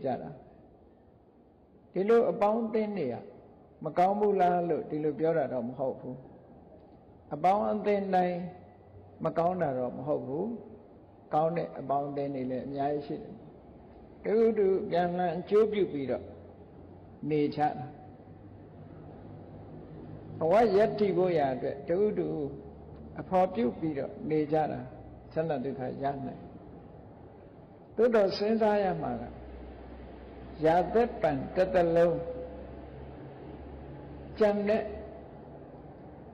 ကြတာဒီလိုအပေါင်းအသင်းတွေကမကောင်းဘူးလားလို့ဒီလိုပြောတာတော့မဟုတ်ဘူးအပေါင်းအသင်းတိုင်းမကောင်းတာတော့မဟုတ်ဘူးကောင်းတဲ့အပေါင်းအသင်းတွေလည်းအများကြီးရှိတယ်တူပြန်လှန်အကျိုးပြုပြီးတော့နေချတာဘဝယက်တည်ဖို့ရအတွက်တူအဖော်ပြုပြီးတော့နေကြတာချမ်းသာဒုက္ခရနိုင်သို့တော့စဉ်းစားရမှာကရာသက်ပံတစ်သလုံးကြံတဲ့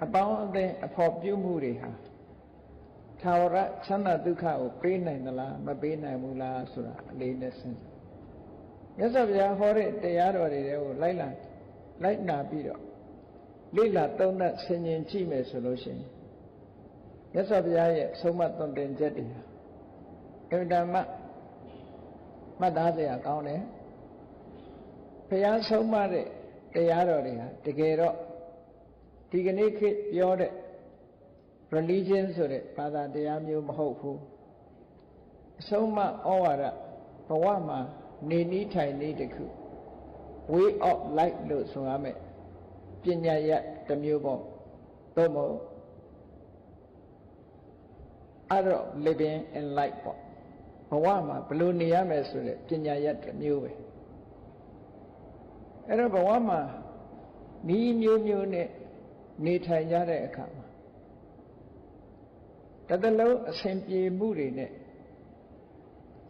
အပေါင်းအသင်းအဖော်ပြုမှုတွေဟာထာဝရချမ်းသာဒုက္ခကိုပေးနိုင်သလားမပေးနိုင်ဘူးလားဆိုတာအလေးနဲ့စဉ်းစားမြတ်စွာဘုရားဟောတဲ့တရားတော်တွေကိုလိုက်နာပြီးတော့လေ့လာသုံးသပ်ဆင်ခြင်ကြည့်မယ်ဆိုလို့ရှိရင်မြတ်စွာဘုရားရဲ့ဆုံးမသွန်သင်ချက်တွေဟာအင်တာမမှတ်သားစရာကောင်းတယ်ဘုရားဆုံးမတဲ့တရားတော်တွေဟာတကယ်တော့ဒီကနေ့ခေတ်ပြောတဲ့ religion ဆိုတဲ့ဘာသာတရားမျိုးမဟုတ်ဘူးအဆုံးမဩဝါဒဘဝမှာနေနည်းထိုင်နည်းတစ်ခု way of life လို့ဆိုရမယ်ပညာရတစ်မျိုးပေါ့သို့မဟုတ် art of living in life ပေါ့ဘဝမှာဘယ်လိုနေရမယ်ဆိုတဲ့ပညာရတစ်မျိုးပဲအဲ့တော့ဘဝမှာဤမျိုးနဲ့နေထိုင်ကြတဲ့အခါမှာတစ်သလုံးအစဉ်ပြေမှုတွေနဲ့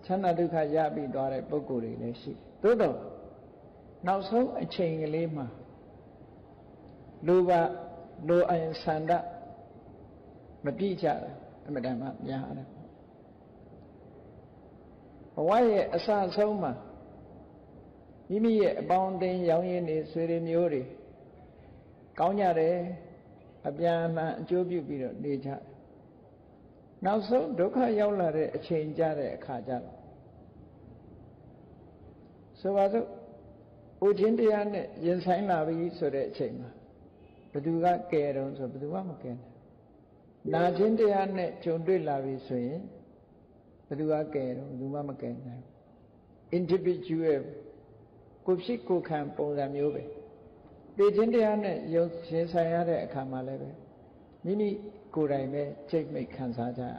ချမ်းသာဒုက္ခရပြီးသွားတဲ့ပုဂ္ဂိုလ်တွေလည်းရှိတယ်သို့တော့နောက်ဆုံးအချိန်ကလေးမှာလိုအင်ဆန္ဒမပြည့်ကြတယ်အမှန်တမ်းများတယ်ဘဝရဲ့အစအဆုံးမှာမိမိရဲ့အပေါင်းအသင်းရောင်းရင်းတွေဆွေတွေမျိုးတွေကောင်းကြတယ်အပြန်အလှန်အကျိုးပြုပြီးတော့နေကြတယ်နောက်ဆုံးဒုက္ခရောက်လာတဲ့အချိန်ကြတဲ့အခါကျတော့ဆိုပါစို့ဥခြင်းတရားနဲ့ရင်ဆိုင်လာပြီဆိုတဲ့အချိန်မှာဘယ်သူကကယ်တော့ဆိုဘယ်သူမှမကယ်နိုင်နာခြင်းတရားနဲ့ကြုံတွေ့လာပြီဆိုရင်ဘယ်သူကကယ်တော့ဘယ်သူမှမကယ်နိုင် individual ကိုဖြစ်ကိုခံပုံစံမျိုးပဲသိခြင်းတရားနဲ့ရင်ဆိုင်ရတဲ့အခါမှာလည်းပဲမိမိကိုယ်တိုင်ပဲစိတ်မိတ်ခံစားကြရ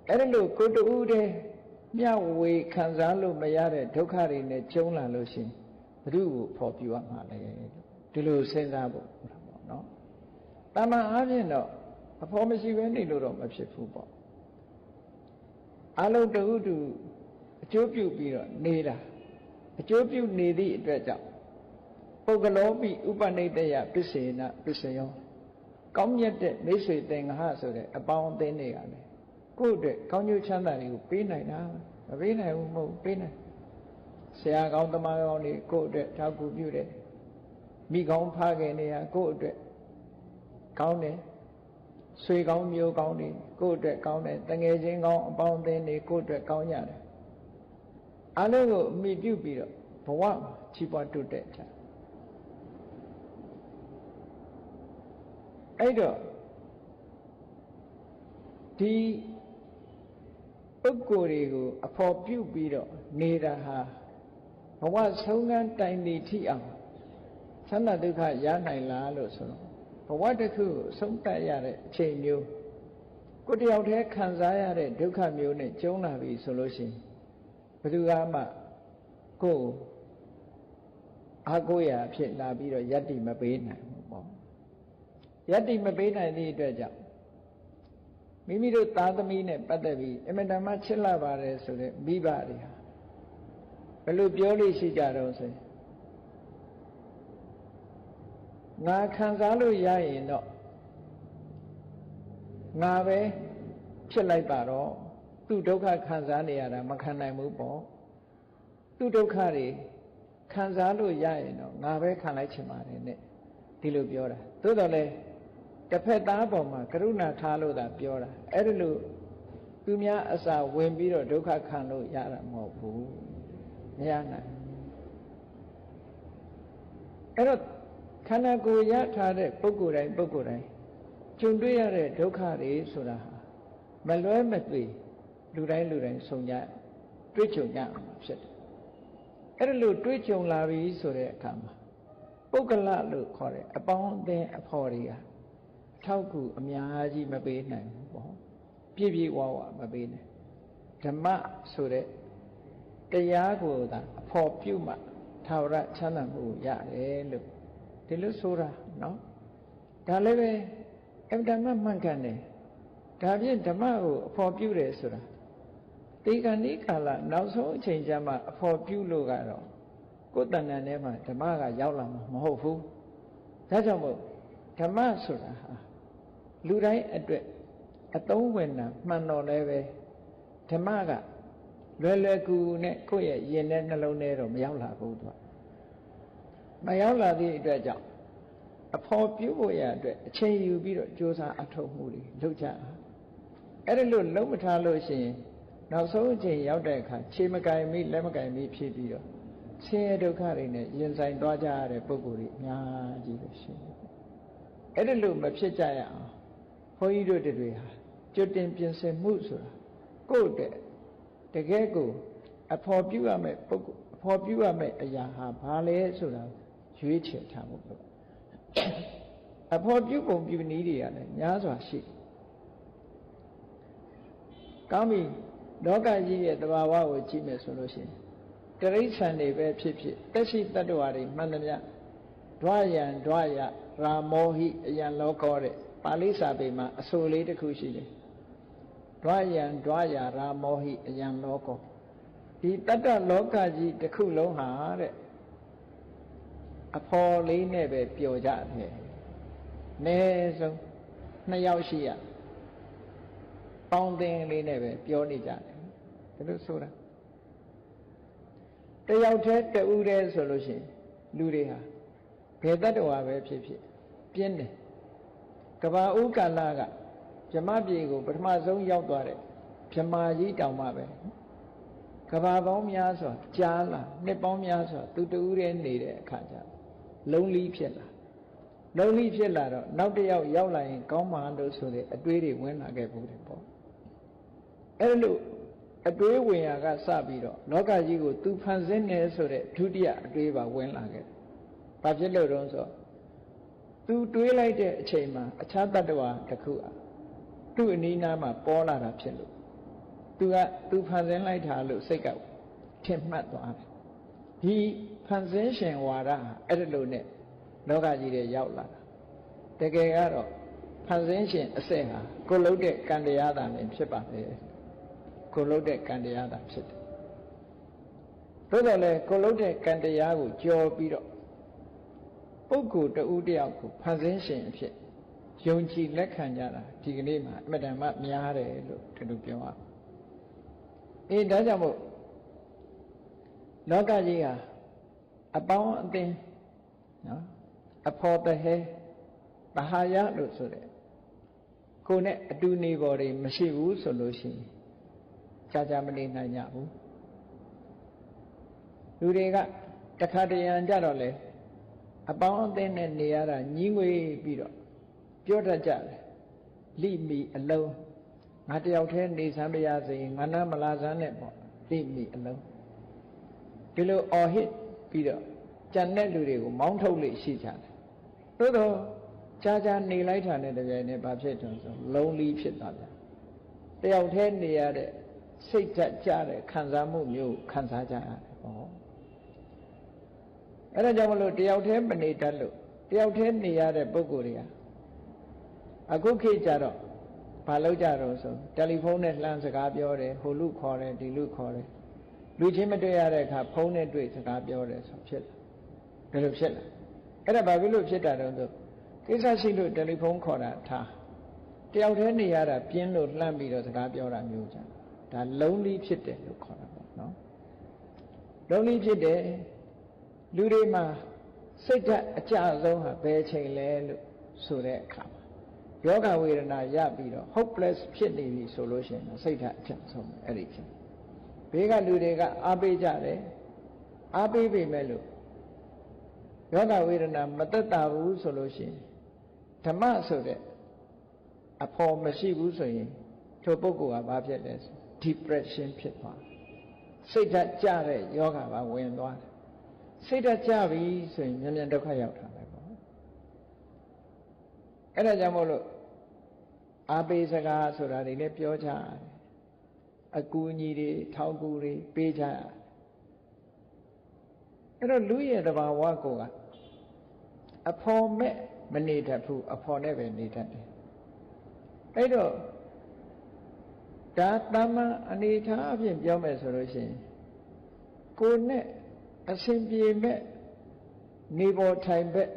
အဲ့ဒါလို့ကိုယ်တူးတဲ့မျှဝေခံစားလို့မရတဲ့ဒုက္ခတွေနဲ့ကျုံလာလို့ရှိရင်ဘုရုကိုဖော်ပြရမှာလေဒီလိုစဉ်းစားဖို့ပေါ့နော်တမန်အားဖြင့်တော့အဖော်မရှိဘဲနေလို့တော့မဖြစ်ဘူးပေါ့အလုံးတူအကျိုးပြုပြီးတော့နေတာအကျိုးပြုနေသည့်အတွက်ကြောင့်ပုဂ္ဂလောပိဥပနိတယပစ္စေနပစ္စယောကောင်းမြတ်တဲ့မိတ်ဆွေသင်္ဃဟဆိုတဲ့အပေါင်းအသင်းတွေကလည်းကိုယ့်အတွက်ကောင်းကျိုးချမ်းသာတွေကိုပေးနိုင်တာမပေးနိုင်ဘူးမဟုတ်ပေးနိုင်ဆရာကောင်းသမားကောင်းတွေကိုယ့်အတွက်ထောက်ကူပြုတယ်မိကောင်းဖခင်တွေကကိုယ့်အတွက်ကောင်းတယ်ဆွေကောင်းမျိုးကောင်းတွေကိုယ့်အတွက်ကောင်းတယ်တငယ်ချင်းကောင်းအပေါင်းအသင်းတွေကိုယ့်အတွက်ကောင်းကြတယ်အားလုံးကိုအမိပြုပြီးတော့ဘဝမှာချီးပွားတိုးတက်ကြအဲ့တော့ဒီပုဂ္ဂိုလ်တွေကိုအဖော်ပြုပြီးတော့နေတာဟာဘဝဆုံးခန်းတိုင်နေထိအောင်ချမ်းသာဒုက္ခရနိုင်လားလို့ဆိုတော့ဘဝတစ်ခုကိုဆုံးတတ်ရတဲ့အချိန်မျိုးကိုယ်တယောက်တည်းခံစားရတဲ့ဒုက္ခမျိုးနဲ့ကျုံလာပြီဆိုလို့ရှိရင်ဘယ်သူကမှကိုယ်အားကိုးရာဖြစ်လာပြီးတော့ယတ္တိမပေးနိုင်ဘူးပေါ့ယတ္တိမပေးနိုင်သည့်အတွက်ကြောင့်မိမိတို့သားသမီးနဲ့ပတ်သက်ပြီးအမတ္တမချစ်လာပါတယ်ဆိုတဲ့မိဘတွေဟာဘယ်လိုပြောလို့ရှိကြတော့ဆိုရင်ငါခံစားလို့ရရင်တော့ငါပဲဖြစ်လိုက်ပါတော့သူဒုက္ခခံစားနေရတာမခံနိုင်ဘူးပေါ့သူဒုက္ခတွေခံစားလို့ရရင်တော့ငါပဲခံလိုက်ချင်ပါတယ်နဲ့ဒီလိုပြောတာသို့တော်လည်းတစ်ဖက်သားပေါ်မှာကရုဏာထားလို့သာပြောတာအဲ့ဒါလို့သူများအစာဝင်ပြီးတော့ဒုက္ခခံလို့ရတာမဟုတ်ဘူးမရနိုင်အဲ့တော့ခန္ဓာကိုယ်ရထားတဲ့ပုဂ္ဂိုလ်တိုင်းကြုံတွေ့ရတဲ့ဒုက္ခတွေဆိုတာဟာမလွဲမသွေလူတိုင်းဆုံကြတွေ့ကြုံကြမှာဖြစ်တယ် အဲ့ဒါလို့တွေးကြုံလာပြီဆိုတဲ့အခါမှာပုဂ္ဂလလို့ခေါ်တဲ့အပေါင်းအသင်းအဖော်တွေကထောက်ကူအများကြီးမပေးနိုင်ဘူးပေါ့ပြည့်ပြည့်ဝဝမပေးနိုင်ဓမ္မဆိုတဲ့တရားကိုသာအဖော်ပြုမှထာဝရချမ်းသာမှုရတယ်လို့ဒီလိုဆိုတာနော်ဒါလည်းပဲအမှန်တမ်းမှန်ကန်တယ်ဒါဖြင့်ဓမ္မကိုအဖော်ပြုတယ်ဆိုတာဒီကနေ့ကာလနောက်ဆုံးအချိန်ကျမှအဖော်ပြုလို့ကတော့ကိုယ်တဏ္ဍာထဲမှာဓမ္မကရောက်လာမှာမဟုတ်ဘူးဒါကြောင့်မို့ဓမ္မဆိုတာဟာလူတိုင်းအတွက်အသုံးဝင်တာမှန်တော်လည်းပဲဓမ္မကလွယ်လွယ်ကူနဲ့ကိုယ့်ရဲ့ရင်ထဲနှလုံးထဲတော့မရောက်လာဘူးသူကမရောက်လာသည့်အတွက်ကြောင့်အဖော်ပြုဖို့ရအတွက်အချိန်ယူပြီးတော့ကြိုးစားအထောက်မှုတွေလုပ်ကြအဲ့ဒါလို့လုံးမထားလို့ရှိရင်နောက်ဆုံးအချိန်ရောက်တဲ့အခါခြေမကင်မိလက်မကင်မိဖြစ်ပြီးတော့ဆင်းရဲဒုက္ခတွေနဲ့ရင်ဆိုင်သွားကြရတဲ့ပုဂ္ဂိုလ်တွေအများကြီးပဲရှိတယ်အဲ့ဒါလို့မဖြစ်ကြရအောင်ဘုန်းကြီးတို့တွေဟာကြွတင်ပြင်ဆင်မှုဆိုတာကိုယ့်အတွက်တကယ်ကိုအဖော်ပြုရမယ့်ပုဂ္ဂိုလ်အဖော်ပြုရမယ့်အရာဟာဘာလဲဆိုတာရွေးချယ်ထားဖို့လို့အဖော်ပြုပုံပြုနည်းတွေကလည်းများစွာရှိကောင်းပြီလောကကြီးရဲ့သဘာဝကိုကြည့်မယ်ဆိုလို့ရှိရင်တိရစ္ဆာန်တွေပဲဖြစ်ဖြစ်တက်ရှိတတ္တဝါတွေမှန်သမျှဒွါယံဒွါယရာမောဟိအယံလောကောတဲ့ပါဠိစာပေမှာအဆိုလေးတစ်ခုရှိတယ်ဒွါယံဒွါယရာမောဟိအယံလောကောဒီတတ္တလောကကြီးတစ်ခုလုံးဟာတဲ့အဖော်လေးနဲ့ပဲပျော်ကြတယ်အနည်းဆုံး2ယောက်ရှိရပေါင်းသင်းလေးနဲ့ပဲပြောနေကြတယ်ဒါလို့ဆိုတာတယောက်တည်းတဦးတည်းဆိုလို့ရှိရင်လူတွေဟာဘယ်တတ္တဝါပဲဖြစ်ဖြစ်ပြင်းတယ်ကဘာဥကာလကဗြဟ္မပြည်ကိုပထမဆုံးရောက်သွားတဲ့ဗြဟ္မာကြီးတောင်မှပဲကဘာပေါင်းများစွာကြားလာနှစ်ပေါင်းများစွာသူတူးတည်းနေတဲ့အခါကျလုံးလီးဖြစ်လာလုံးလီးဖြစ်လာတော့နောက်တစ်ယောက်ရောက်လာရင်ကောင်းမှလို့ဆိုတဲ့အတွေးတွေဝင်လာခဲ့ဘူးတယ်ပေါ့အဲ့လိုအတွေးဝင်ရာကစပြီးတော့လောကကြီးကိုသူဖန်ဆင်းနေဆိုတဲ့ဒုတိယအတွေးပါဝင်လာခဲ့။ဘာဖြစ်လို့တုံးဆိုသူတွေးလိုက်တဲ့အချိန်မှာအခြားတ attva တစ်ခုသူ့အနီးနားမှာပေါ်လာတာဖြစ်လို့သူဖန်ဆင်းလိုက်တာလို့စိတ်ကထင်မှတ်သွားတယ်။ဒီဖန်ဆင်းရှင်ဝါဒအဲ့ဒါလို့နဲ့လောကကြီးတွေရောက်လာတာ။တကယ်ကတော့ဖန်ဆင်းရှင်အစစ်ဟာကိုလှုပ်တဲ့ကံတရားသာလည်းဖြစ်ပါလေ။ကိုလှုပ်တဲ့ကံတရားသာဖြစ်တယ်။သို့တော်လည်းကိုလှုပ်တဲ့ကံတရားကိုကြော်ပြီးတော့ပုဂ္ဂိုလ်တဦးတယောက်ကိုဖန်ဆင်းရှင်အဖြစ်ယုံကြည်လက်ခံကြတာဒီကနေ့မှာအမှန်တမ်းများတယ်လို့ဒီလိုပြောရအောင်။ဒါကြောင့်မို့လောကကြီးဟာအပေါင်းအသင်းနော်အဖော်တဟဲပဟာယလို့ဆိုတဲ့ကိုယ်နဲ့အတူနေပေါ်တွေမရှိဘူးဆိုလို့ရှိရင်ကြာမနေနိုင်ကြဘူးလူတွေကတခါတရံကြတော့လေအပေါင်းအသင်းနဲ့နေရတာညီးငွေပြီးတော့ပြောတတ်ကြတယ်လိမီအလုံးငါတယောက်တည်းနေစမ်းမရစေငါနာမလာစမ်းနဲ့ပေါ့လိမီအလုံးဒီလိုအော်ဟစ်ပြီးတော့ကြံတဲ့လူတွေကိုမောင်းထုတ်လို့ရှိကြတယ်သို့တော့ကြာနေလိုက်တာနဲ့တပြိုင်နက်ဘာဖြစ်တုံးဆိုလုံးလီဖြစ်သွားတယ်တယောက်တည်းနေရတဲ့စိတ်ဓာတ်ကြတဲ့ခံစားမှုမျိုးခံစားကြရတယ်ပေါ့အဲ့ဒါကြောင့်မလို့တယောက်တည်းမနေတတ်လို့တယောက်တည်းနေရတဲ့ပုဂ္ဂိုလ်တွေကအခုခေတ်ကြတော့ဘာလုပ်ကြတော့ဆိုတယ်လီဖုန်းနဲ့လှမ်းစကားပြောတယ်ဟိုလူခေါ်တယ်ဒီလူခေါ်တယ်လူချင်းမတွေ့ရတဲ့အခါဖုန်းနဲ့တွေ့စကားပြောတယ်ဆိုဖြစ်လာဘယ်လိုဖြစ်လာအဲ့ဒါဘာဖြစ်လို့ဖြစ်တာတုံးဆိုကိစ္စရှိလို့တယ်လီဖုန်းခေါ်တာထားတယောက်တည်းနေရတာပြင်းလို့လှမ်းပြီးတော့စကားပြောတာမျိုးကြဒါလုံးလီဖြစ်တယ်လို့ခေါ်တာပေါ့နော်လုံးလီဖြစ်တယ်လူတွေမှာစိတ်ဓာတ်အကျဆုံးဟာဘယ်ချိန်လဲလို့ဆိုတဲ့အခါမှာယောဂဝေဒနာရပြီးတော့ hopeless ဖြစ်နေပြီဆိုလို့ရှိရင်စိတ်ဓာတ်အကျဆုံးအဲ့ဒီချိန်ဘေးကလူတွေကအားပေးကြတယ်အားပေးပေမဲ့လို့ယောဂဝေဒနာမသက်သာဘူးဆိုလို့ရှိရင်ဓမ္မဆိုတဲ့အဖော်မရှိဘူးဆိုရင်ထိုပုဂ္ဂိုလ်ကဘာဖြစ်လဲဆို depression ဖြစ်သွား စိတ်ဓာတ်ကြတဲ့ယောဂပါဝင်သွားတယ်စိတ်ဓာတ်ကြပြီဆိုရင်မြန်မြန်ဒုက္ခရောက်တာပဲပေါ့အဲ့ဒါကြောင့်မို့လို့အာပေစကားဆိုတာတွေလည်းပြောကြတယ်အကူအညီတွေထောက်ကူတွေပေးကြရတယ်အဲ့တော့လူရဲ့တဘာဝကိုကအဖော်မဲ့မနေတတ်ဘူးအဖော်နဲ့ပဲနေတတ်တယ်အဲ့တော့ဒါတမန်အနေထားအပြင်ပြောမယ်ဆိုလို့ရှိရင်ကိုယ်နဲ့အစဉ်ပြေမဲ့နေပေါ်ထိုင်ဘက်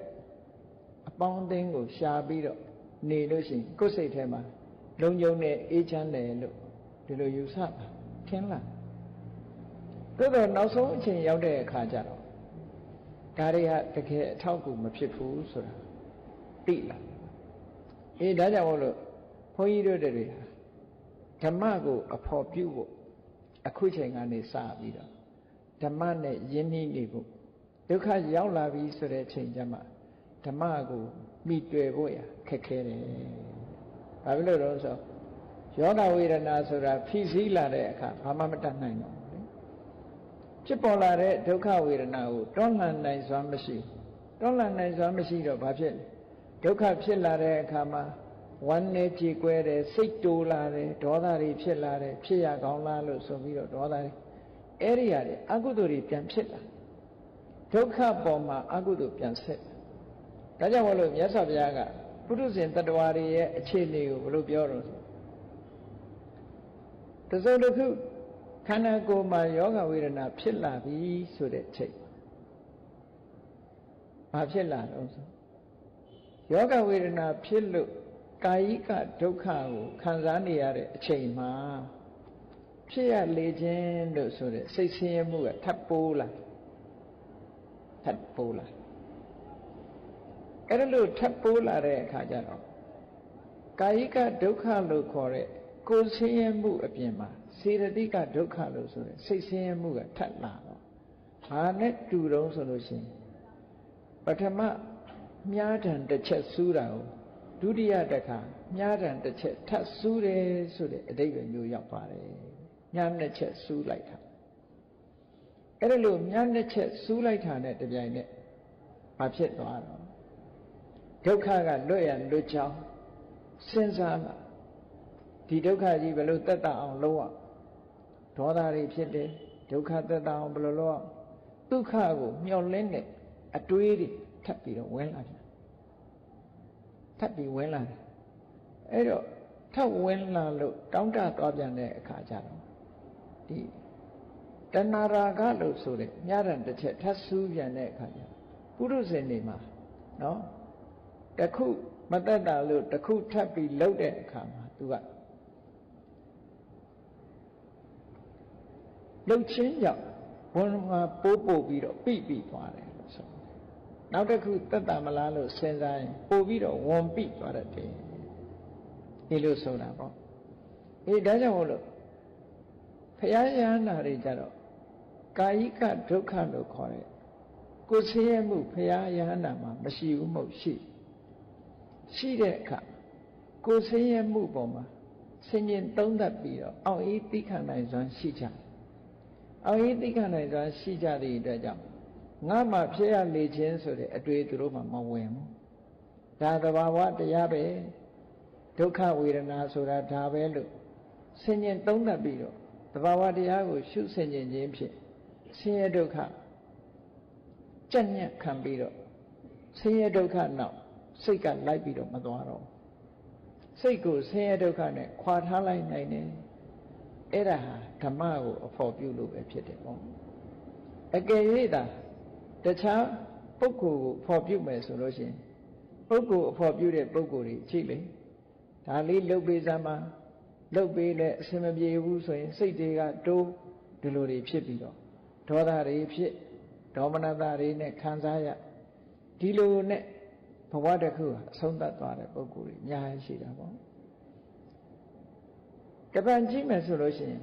အပေါင်းအသင်းကိုရှာပြီးတော့နေလို့ရှိရင်ကိုယ်စိတ်ထဲမှာလုံခြုံတဲ့အေးချမ်းတယ်လို့ဒီလိုယူဆတာထင်လားသို့တော့နောက်ဆုံးအချိန်ရောက်တဲ့အခါကျတော့ဒါတွေဟာတကယ်အထောက်အကူမဖြစ်ဘူးဆိုတာသိလာဒါကြောင့်မို့လို့ဘုန်းကြီးတို့တွေဟာဓမ္မကိုအဖော်ပြုဖို့အခုချိန်ကနေစပြီးတော့ဓမ္မနဲ့ယဉ်နှီးနေဖို့ဒုက္ခရောက်လာပြီဆိုတဲ့အချိန်ကျမှဓမ္မကိုမိတွေ့ဖို့ရခက်ခဲတယ်။ဘာဖြစ်လို့လဲဆိုယောဂဝေဒနာဆိုတာဖိစီးလာတဲ့အခါဘာမှမတတ်နိုင်တော့ဘူးလေ။ဖြစ်ပေါ်လာတဲ့ဒုက္ခဝေဒနာကိုတွန်းလှန်နိုင်စွမ်းမရှိဘူး။တွန်းလှန်နိုင်စွမ်းမရှိတော့ဘာဖြစ်လဲ။ဒုက္ခဖြစ်လာတဲ့အခါမှာဝမ်းနဲ့ကြေကွဲတယ်စိတ်တိုးလာတယ်ဒေါသတွေဖြစ်လာတယ်ဖြစ်ရကောင်းလားလို့ဆိုပြီးတော့ဒေါသတွေအဲ့ဒီရတယ်အကုသိုလ်တွေပြန်ဖြစ်လာဒုက္ခပေါ်မှာအကုသိုလ်ပြန်ဆက်ဒါကြောင့်မလို့မြတ်စွာဘုရားကပုထုဇဉ်တ attva တွေရဲ့အခြေအနေကိုဘယ်လိုပြောတော့ဆိုတစုံတစ်ခုခန္ဓာကိုယ်မှာယောဂဝေဒနာဖြစ်လာပြီဆိုတဲ့အချိန်ဘာဖြစ်လာတော့ဆိုယောဂဝေဒနာဖြစ်လို့ကာယိကဒုက္ခကိုခံစားနေရတဲ့အချိန်မှာဖြစ်ရလေခြင်းလို့ဆိုတဲ့စိတ်ဆင်းရဲမှုကထပ်ပိုးလာအဲ့ဒါလို့ထပ်ပိုးလာတဲ့အခါကျတော့ကာယိကဒုက္ခလို့ခေါ်တဲ့ကိုယ်ဆင်းရဲမှုအပြင်မှာစေတသိကဒုက္ခလို့ဆိုတဲ့စိတ်ဆင်းရဲမှုကထပ်လာတော့ဘာနဲ့တူတုံးဆိုလို့ရှိရင်ပထမမြားတံတစ်ချက်စူးတာကိုဒုတိယတစ်ခါမြားတံတစ်ချက်ထပ်စူးတယ်ဆိုတဲ့အဓိပ္ပာယ်မျိုးရောက်ပါတယ်မြားနှစ်ချက်စူးလိုက်တာအဲ့ဒါလို့မြားနှစ်ချက်စူးလိုက်တာနဲ့တပြိုင်နက်ဘာဖြစ်သွားတော့ဒုက္ခကလွတ်ရလွတ်ချောင်းစဉ်းစားလာဒီဒုက္ခကြီးဘယ်လိုသက်သာအောင်လုပ်အောင်ဒေါသတွေဖြစ်တယ်ဒုက္ခသက်သာအောင်ဘယ်လိုလုပ်အောင်ဒုက္ခကိုမျောလင်းတဲ့အတွေးတွေထပ်ပြီးတော့ဝင်လာတယ်ထပ်ပြီးဝင်လာတယ်အဲ့တော့ထပ်ဝင်လာလို့တောင်းတသွားပြန်တဲ့အခါကျတော့ဒီတဏှာရာဂလို့ဆိုတဲ့ညရန်တစ်ချက်ထပ်ဆူးပြန်တဲ့အခါကျပုရုဇဉ်တွေမှာနော်တခုမသက်တာလို့တခုထပ်ပြီးလှုပ်တဲ့အခါမှာသူကလှုပ်ချင်းကြောင့်ဝန်မှာပို့ပြီးတော့ပိသွားတယ်လို့ဆိုနောက်တစ်ခုသက်တာမလားလို့စဉ်းစားရင်ပို့ပြီးတော့ဝန်ပိသွားတတ်တယ်ဒီလိုဆိုတာပေါ့ဒါကြောင့်မို့လို့ဘုရားယဟနာတွေကြတော့ကာယိကဒုက္ခလို့ခေါ်တဲ့ကိုယ်ဆင်းရဲမှုဘုရားယဟနာမှာမရှိဘူးမဟုတ်ရှိတဲ့အခါကိုယ်ဆင်းရဲမှုပေါ်မှာဆင်ញင်သုံးသပ်ပြီးတော့အောင်အေးသိခံနိုင်စွမ်းရှိကြတယ်အောင်အေးသိခံနိုင်စွမ်းရှိကြတဲ့အတွက်ကြောင့်ငါမှဖြစ်ရလေခြင်းဆိုတဲ့အတွေ့သူတို့မှမဝင်ဘူးဒါသဘာဝတရားပဲဒုက္ခဝေဒနာဆိုတာဒါပဲလို့ဆင်ញင်သုံးသပ်ပြီးတော့သဘာဝတရားကိုရှုဆင်ញင်ခြင်းဖြင့်ဆင်းရဲဒုက္ခကြက်ညက်ခံပြီးတော့ဆင်းရဲဒုက္ခနောက်စိတ်ကလိုက်ပြီးတော့မသွားတော့စိတ်ကိုဆင်းရဲဒုက္ခနဲ့ခွာထားလိုက်နိုင်တယ်အဲ့ဒါဟာဓမ္မကိုအဖို့ပြုလို့ပဲဖြစ်တယ်ပေါ့အကယ်၍သာတခြားပုဂ္ဂိုလ်ကိုအဖို့ပြုမယ်ဆိုလို့ရှိရင်ပုဂ္ဂိုလ်အဖို့ပြုတဲ့ပုဂ္ဂိုလ်တွေကြည့်လေဒါလေးလှုပ်ပေးစမ်းပါလှုပ်ပေးလဲအစင်မပြေဘူးဆိုရင်စိတ်တွေကတိုးဒီလိုတွေဖြစ်ပြီးတော့ဒေါသတွေဖြစ်ဒေါမနတာတွေနဲ့ခံစားရဒီလိုနဲ့ဘဝတစ်ခုအဆုံးသတ်သွားတဲ့ပုဂ္ဂိုလ်တွေအများကြီးရှိတာပေါ့တပံကြည့်မယ်ဆိုလို့ရှိရင်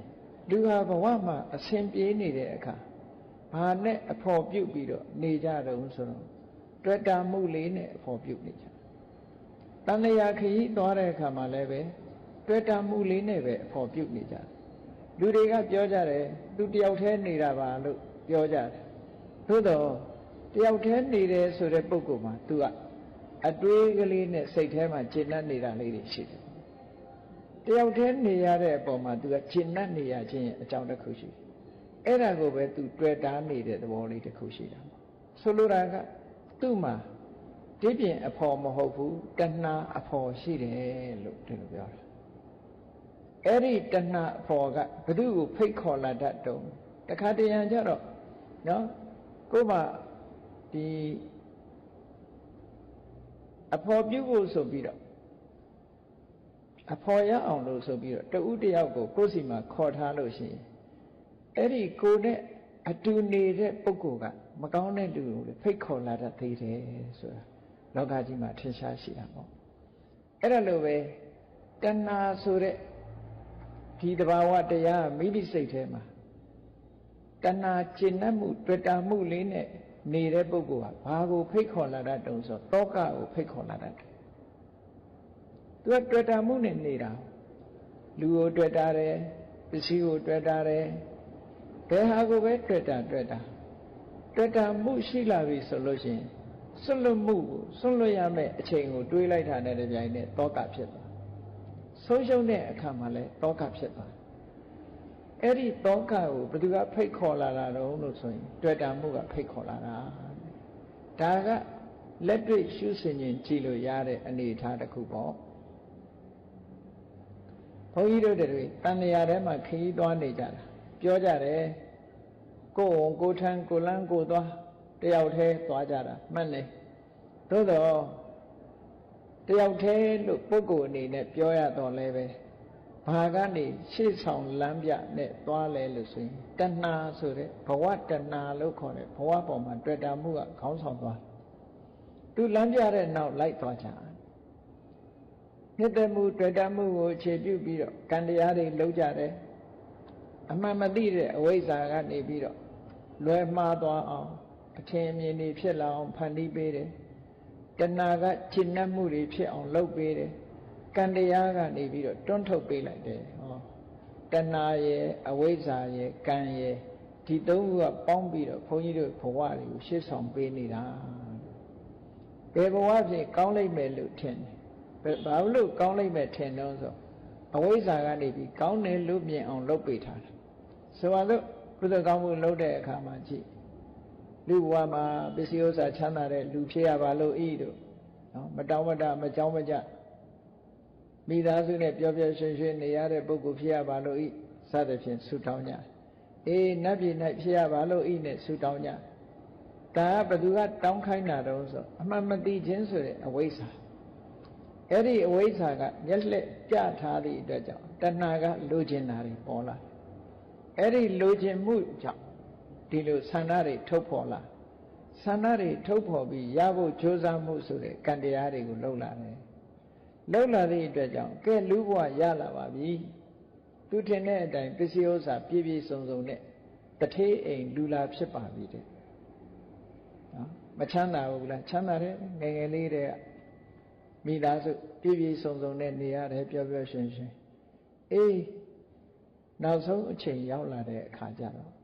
လူဟာဘဝမှာအစဉ်ပြေးနေတဲ့အခါဘာနဲ့အဖို့ပြုတ်ပြီးတော့နေကြတုံးဆိုတော့တွေ့တာမှုလေးနဲ့အဖို့ပြုတ်နေကြတဏှာခရီးသွားတဲ့အခါမှာလည်းပဲတွေ့တာမှုလေးနဲ့ပဲအဖို့ပြုတ်နေကြ လူတွေကပြောကြတယ်သူတယောက်တည်းနေတာပါလို့ပြောကြတယ်သို့တော့တယောက်တည်းနေတယ်ဆိုတဲ့ပုဂ္ဂိုလ်မှာသူကအတွေးကလေးနဲ့စိတ်ထဲမှာကျဉ်းနေတာလေးတွေရှိတယ်တယောက်တည်းနေရတဲ့အပေါ်မှာသူကကျဉ်းနေရခြင်းအကြောင်းတစ်ခုရှိတယ်အဲ့ဒါကိုပဲသူတွေ့တာနေတဲ့သဘောလေးတစ်ခုရှိတာဆိုလိုတာကသူ့မှာဒီပြင်အဖော်မဟုတ်ဘူးတဏှာအဖော်ရှိတယ်လို့ဒီလိုပြောတာအဲ့ဒီတဏှာအဖော်ကဘယ်သူကိုဖိတ်ခေါ်လာတတ်တုံးတခါတရံကျတော့နော်ကို့မှာဒီအဖော်ပြုဖို့ဆိုပြီးတော့အဖော်ရအောင်လို့ဆိုပြီးတော့တဦးတယောက်ကိုကိုယ့်စီမှာခေါ်ထားလို့ရှိရင်အဲ့ဒီကိုနဲ့အတူနေတဲ့ပုဂ္ဂိုလ်ကမကောင်းတဲ့လူကိုဖိတ်ခေါ်လာတတ်သေးတယ်ဆိုတာလောကကြီးမှာထင်ရှားရှိတာပေါ့အဲ့ဒါလိုပဲတဏှာဆိုတဲ့ဒီတဘာဝတရားမိမိစိတ်ထဲမှာတဏှာကျင့်တတ်မှုတွေ့တာမှုလေးနဲ့နေတဲ့ပုဂ္ဂိုလ်ဟာဘာကိုဖိတ်ခေါ်လာတတ်တုံးဆိုတောကကိုဖိတ်ခေါ်လာတတ်တယ်သူကတွေ့တာမှုနဲ့နေတာလူကိုတွေ့တာတယ်ပစ္စည်းကိုတွေ့တာတယ်ဘယ်ဟာကိုပဲတွေ့တာမှုရှိလာပြီဆိုလို့ရှိရင်စွန့်လွတ်မှုကိုစွန့်လွတ်ရမယ့်အချိန်ကိုတွေးလိုက်တာနဲ့တပြိုင်နက်တောကဖြစ်သွားဆုံးရှုံးတဲ့အခါမှာလည်းတောကဖြစ်သွားအဲ့ဒီတောကကိုဘယ်သူကဖိတ်ခေါ်လာတာတော့လို့ဆိုရင်တွေ့တာမှုကဖိတ်ခေါ်လာတာဒါကလက်တွေ့ရှုဆင်ခြင်းကြည့်လို့ရတဲ့အနေအထားတစ်ခုပေါ့ဘုန်းကြီးတို့တွေတန်လျာထဲမှာခရီးသွားနေကြတာပြောကြတယ်ကိုယ်ဝန်ကိုထမ်းကိုလန်းကိုသွားတယောက်တည်းသွားကြတာမှန်တယ်သို့တော့တယောက်တည်းလို့ပုဂ္ဂိုလ်အနေနဲ့ပြောရတော့လဲပဲဘာကနေရှေ့ဆောင်လမ်းပြနဲ့သွားလဲလို့ဆိုရင်တဏှာဆိုတဲ့ဘဝတဏှာလို့ခေါ်တဲ့ဘဝပေါ်မှာတွေ့တာမှုကခေါင်းဆောင်သွားသူလမ်းပြတဲ့နောက်လိုက်သွားကြနှစ်သက်မှုတွေ့တာမှုကိုအခြေပြုပြီးတော့ကံတရားတွေလုပ်ကြတယ်အမှန်မသိတဲ့အဝိဇ္ဇာကနေပြီးတော့လွယ်မှားသွားအောင်အထင်အမြင်တွေဖြစ်လာအောင်ဖန်တီးပေးတယ်တဏှာကကျင့်တတ်မှုတွေဖြစ်အောင်လုပ်ပေးတယ်ကံတရားကနေပြီးတော့တွန်းထုတ်ပေးလိုက်တယ်ဟောတဏှာရဲ့အဝိဇ္ဇာရဲ့ကံရဲ့ဒီသုံးခုကပေါင်းပြီးတော့ဘုန်းကြီးတို့ဘဝတွေကိုရှေ့ဆောင်ပေးနေတာဘယ်ဘဝဖြစ်ကောင်းလိမ့်မယ်လို့ထင်တယ်ဘာလို့ကောင်းလိမ့်မယ်ထင်တော့ဆိုအဝိဇ္ဇာကနေပြီးကောင်းတယ်လို့မြင်အောင်လုပ်ပေးထားတယ်ဆိုတော့ကုသိုလ်ကောင်းမှုလုပ်တဲ့အခါမှာကြည့်လူဘဝမှာပစ္စည်းဥစ္စာချမ်းသာတဲ့လူဖြစ်ရပါလို့ဤတို့နော်မတောင်းမတမကြောင်းမကြမိသားစုနဲ့ပျော်ပျော်ရွှင်ရွှင်နေရတဲ့ပုဂ္ဂိုလ်ဖြစ်ရပါလို့ဤစသဖြင့်ဆုတောင်းကြအေးနတ်ပြည်၌ဖြစ်ရပါလို့ဤနဲ့ဆုတောင်းကြဒါကဘယ်သူကတောင်းခိုင်းတာတော့ဆိုအမှန်မသိခြင်းဆိုတဲ့အဝိဇ္ဇာအဲ့ဒီအဝိဇ္ဇာကမျက်လှည့်ပြထားသည့်အတွက်ကြောင့်တဏှာကလိုချင်တာတွေပေါ်လာအဲ့ဒီလိုချင်မှုကြောင့်ဒီလိုဆန္ဒတွေထုတ်ဖော်လာဆန္ဒတွေထုတ်ဖော်ပြီးရဖို့ကြိုးစားမှုဆိုတဲ့ကံတရားတွေကိုလှုပ်လာတယ်လှုပ်လာသည့်အတွက်ကြောင့်ကဲလူဘဝရလာပါပြီသူထင်တဲ့အတိုင်းပစ္စည်းဥစ္စာပြည့်ပြည့်စုံစုံနဲ့တထေးအိမ်လူလာဖြစ်ပါပြီတဲ့နော်မချမ်းသာဘူးလားချမ်းသာတယ်ငယ်ငယ်လေးတည်းကမိသားစုပြည့်ပြည့်စုံစုံနဲ့နေရတယ်ပျော်ပျော်ရွှင်ရွှင်အေးနောက်ဆုံးအချိန်ရောက်လာတဲ့အခါကျတော့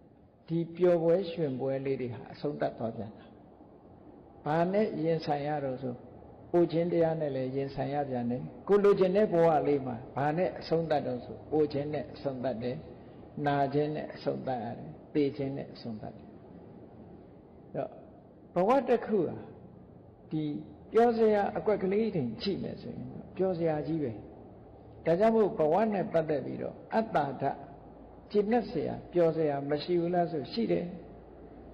ဒီပျော်ပွဲရွှင်ပွဲလေးတွေဟာအဆုံးသတ်သွားပြန်တာဘာနဲ့ရင်ဆိုင်ရတော့ဆိုအိုခြင်းတရားနဲ့လည်းရင်ဆိုင်ရပြန်တယ်ကိုလိုချင်တဲ့ဘဝလေးမှာဘာနဲ့အဆုံးသတ်တော့ဆိုအိုခြင်းနဲ့အဆုံးသတ်တယ်နာခြင်းနဲ့အဆုံးသတ်ရတယ်သေခြင်းနဲ့အဆုံးသတ်တယ်တော့ဘဝတစ်ခုဟာဒီပြောစရာအကွက်ကလေးတွေကြည့်မယ်ဆိုရင်ပြောစရာကြီးပဲဒါကြောင့်မို့ဘဝနဲ့ပတ်သက်ပြီးတော့အတ္တဓာတ်ကျင့်နဲ့เสียပြောเสียမရှိဘူးလားဆိုရှိတယ်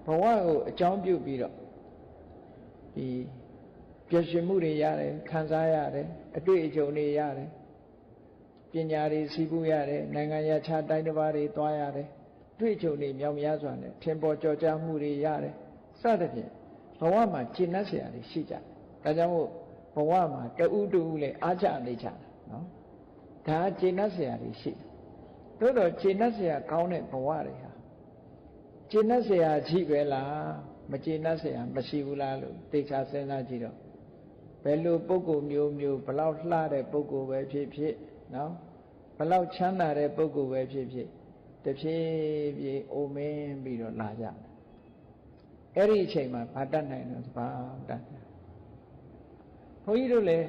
ဘဝကိုအကြောင်းပြုပြီးတော့ဒီပျော်ရွှင်မှုတွေရတယ်ခံစားရတယ်အတွေ့အကြုံတွေရတယ်ပညာတွေစီးပူးရတယ်နိုင်ငံရခြားတိုင်းတစ်ပါးတွေသွားရတယ်တွေ့အကြုံတွေမြောက်များစွာနဲ့ထင်ပေါ်ကြော်ကြားမှုတွေရတယ်စသဖြင့်ဘဝမှာကျင့်နဲ့เสียတွေရှိကြတယ်ဒါကြောင့်မို့ဘဝမှာတူတူလည်းအားကြနေကြတယ်နော်ဒါကျင့်နဲ့เสียတွေရှိတယ်သို့တော့ကျင့်နဲ့เสียကောင်းတဲ့ဘဝတွေဟာကျင့်နဲ့เสียကြီးပဲလားမကျင့်နဲ့เสียမရှိဘူးလားလို့သိချာစဉ်းစားကြည့်တော့ဘယ်လိုပုဂ္ဂိုလ်မျိုးဘလောက်လှတဲ့ပုဂ္ဂိုလ်ပဲဖြစ်ဖြစ်နော်ဘလောက်ချမ်းသာတဲ့ပုဂ္ဂိုလ်ပဲဖြစ်ဖြစ် ဖြည်းဖြည်းအိုမင်းပြီးတော့လာကြတယ်အဲ့ဒီအချိန်မှာဘာတတ်နိုင်လို့ဘာတတ်နိုင်ဘုန်းကြီးတို့လည်း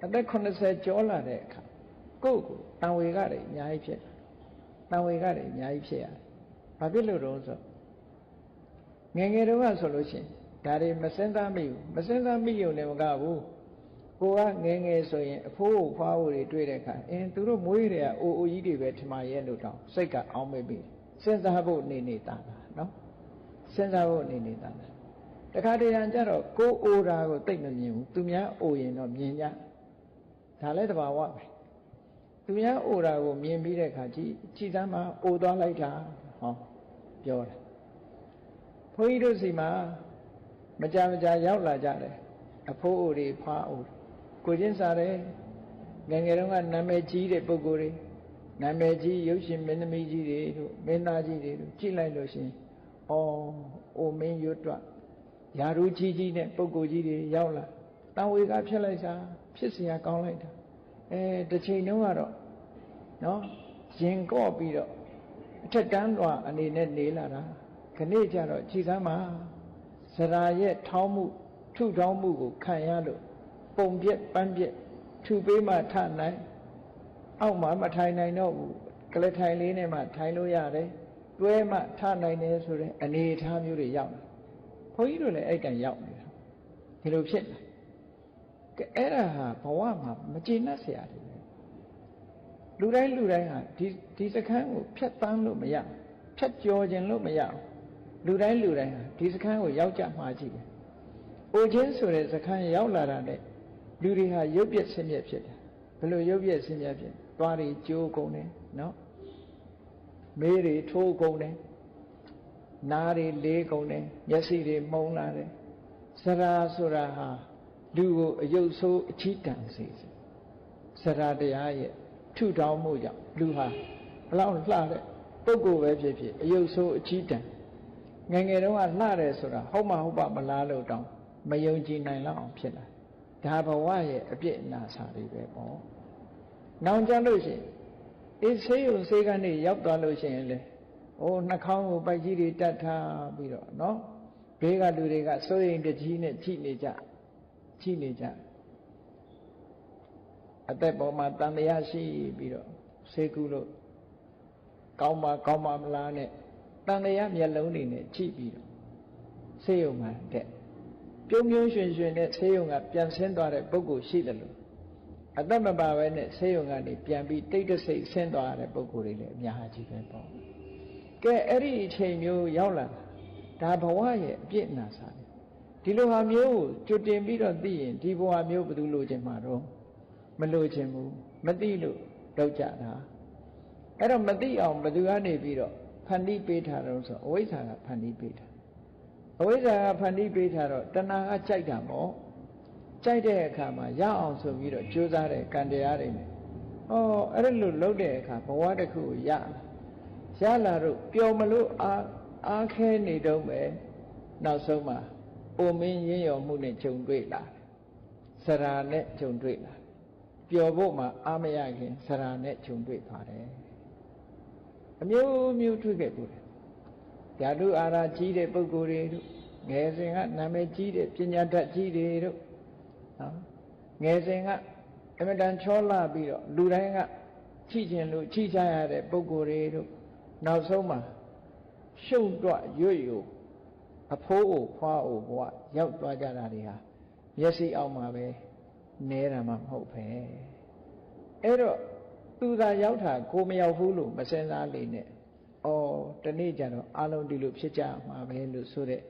အသက်80ကျော်လာတဲ့အခါကိုယ့်ကိုတန်ဝေကတွေအများကြီးဖြစ်တန်ဝေကတွေအများကြီးဖြစ်ရတယ်ဘာဖြစ်လို့တော့ဆိုငယ်ငယ်တုန်းကဆိုလို့ရှိရင်ဒါတွေမစင်စားမိဘူးမစင်စားမိရုံနဲ့မကဘူးကိုကငယ်ငယ်ဆိုရင်အဖိုးကိုဖွားဖို့တွေတွေ့တဲ့အခါသူတို့မွေးတွေကအိုအိုကြီးတွေပဲထမရဲ့လို့တောင်းစိတ်ကအောင်းမေ့ပြီစဉ်းစားဖို့နေနေတာနော်စဉ်းစားဖို့နေနေတာတခါတည်းရန်ကြတော့ကိုအိုတာကိုသိမမြင်ဘူးသူများအိုရင်တော့မြင်ကြဒါလည်းတဘာဝပဲသူများအိုတာကိုမြင်ပြီးတဲ့အခါကြည်စမ်းမှာအိုသွားလိုက်တာဟောပြောတယ်ဘုန်းကြီးတို့စီမှာမကြမကြရောက်လာကြတယ်အဖိုးအိုတွေဖွားအိုကိုချင်းစားတယ်ငယ်ငယ်တုန်းကနာမည်ကြီးတဲ့ပုဂ္ဂိုလ်တွေနာမည်ကြီးရုပ်ရှင်မင်းသမီးကြီးတွေတို့မင်းသားကြီးတွေတို့ကြည့်လိုက်လို့ရှင်အိုမင်းရွတ်တွယာရုကြီးကြီးနဲ့ပုဂ္ဂိုလ်ကြီးတွေရောက်လာတန်ဝေကဖြစ်လိုက်စားဖြစ်เสียကောင်းလိုက်တာတစ်ချိန်တုန်းကတော့နော်ရင်ကော့ပြီးတော့အထက်တန်းလွာအနေနဲ့နေလာတာခဏကျတော့ကြည်စမ်းမှာစရာရဲ့ထောင်းမှုထုထောင်းမှုကိုခံရလို့ပုံပြက်ပန်းပြက်ထူပေးမှထနိုင်အောက်မှာမထိုင်နိုင်တော့ဘူးကလထိုင်လေးနဲ့မှထိုင်လို့ရတယ်တွဲမှထနိုင်တယ်ဆိုတဲ့အနေအထားမျိုးတွေရောက်တယ်ဘုန်းကြီးတို့လည်းအဲ့တန်ရောက်နေတာဒီလိုဖြစ်တယ်ကဲအဲ့ဒါဟာဘဝမှာမကျေနပ်เสียတယ်လူတိုင်းဟာဒီစခန်းကိုဖြတ်တန်းလို့မရဖြတ်ကျော်ခြင်းလို့မရလူတိုင်းဟာဒီစခန်းကိုရောက်ကြမှာကြည့်တယ်။အိုခြင်းဆိုတဲ့စခန်းရောက်လာတာနဲ့လူတွေဟာရုပ်ပြက်ဆင်းရဲဖြစ်တယ်။ဘယ်လိုရုပ်ပြက်ဆင်းရဲဖြစ်။သွားတွေကျိုးကုန်တယ်နော်။မေးတွေထိုးကုန်တယ်။နားတွေလေးကုန်တယ်။မျက်စိတွေမှုံလာတယ်။စရာဆိုတာဟာလူကိုအယုတ်ဆိုးအချီးတန်စေစရာတရားရဲ့ထုထောင်မှုကြောင့်လူဟာဘလောက်လှတဲ့ပုဂ္ဂိုလ်ပဲဖြစ်ဖြစ်အယုတ်ဆိုးအချီးတန်ငယ်ငယ်တုန်းကလှတယ်ဆိုတာဟုတ်မမလားလို့တောင်းမယုံကြည်နိုင်လောက်အောင်ဖြစ်လာဒါဘဝရဲ့အပြစ်အနာစာတွေပဲပေါ့နောင်ကြလို့ရှိရင်ဆေးရုံဆေးကနေရောက်သွားလို့ရှိရင်လေနှာခေါင်းကိုပိုက်ကြီးတွေတတ်ထားပြီးတော့နော်ဘေးကလူတွေကစိုးရိမ်တကြီးနဲ့ကြည့်နေကြအသက်ပေါ်မှာတန်တရားရှိပြီးတော့ဆေးကုလို့ကောင်းပါမလားနဲ့တန်တရားမျက်လုံးတွေနဲ့ကြည့်ပြီးတော့ဆေးရုံမှာတဲ့ပြုံးရွှင်နဲ့ဆေးရုံကပြန်ဆင်းသွားတဲ့ပုဂ္ဂိုလ်ရှိတယ်လို့အသက်မပါပဲနဲ့ဆေးရုံကနေပြန်ပြီးတိတ်တဆိတ်ဆင်းသွားတဲ့ပုဂ္ဂိုလ်တွေလည်းအများကြီးပဲပေါ့ကဲအဲ့ဒီအချိန်မျိုးရောက်လာဒါဘဝရဲ့အပြစ်နာစာဒီလိုဟာမျိုးကိုကြွတင်ပြီးတော့သိရင်ဒီဘဝမျိုးဘယ်သူလိုချင်မှာတော့မလိုချင်ဘူးမသိလို့လောက်ကြတာအဲ့တော့မသိအောင်ဘယ်သူကနေပြီးတော့ဖန်တီးပေးထားတော့ဆိုအဝိဇ္ဇာကဖန်တီးပေးတာအဝိဇ္ဇာကဖန်တီးပေးထားတော့တဏှာကကြိုက်တာပေါ့ကြိုက်တဲ့အခါမှာရအောင်ဆိုပြီးတော့ကြိုးစားတဲ့ကံတရားတွေနဲ့အဲ့ဒါလို့လုပ်တဲ့အခါဘဝတစ်ခုကိုရလာတော့ပျော်မလို့အားခဲနေတော့ပဲနောက်ဆုံးမှာအိုမင်းရင်းရော်မှုနဲ့ဂျုံတွေ့လာစရာနဲ့ဂျုံတွေ့လာပျော်ဖို့မှာအားမရခင်စရာနဲ့ဂျုံတွေ့သွားတယ်အမျိုးတွေ့ခဲ့ဘူးဓာတုအာရာကြီးတဲ့ပုဂ္ဂိုလ်တွေတို့ငယ်စဉ်ကနာမည်ကြီးတဲ့ပညာတတ်ကြီးတွေတို့ငယ်စဉ်ကအမတန်ချောလာပြီးတော့လူတိုင်းကချိကျင်လို့ချိချရတဲ့ပုဂ္ဂိုလ်တွေတို့နောက်ဆုံးမှာရှုံ့တော့ရွတ်အဖိုးအိုဖွားအိုဘဝရောက်သွားကြတာတွေဟာမျက်စိအောက်မှာပဲနဲတာမှမဟုတ်ပဲအဲ့တော့သူသာရောက်တာကိုမရောက်ဘူးလို့မစင်စားလေနဲ့တနေ့ကျတော့အလုံးဒီလိုဖြစ်ကြမှာပဲလို့ဆိုတဲ့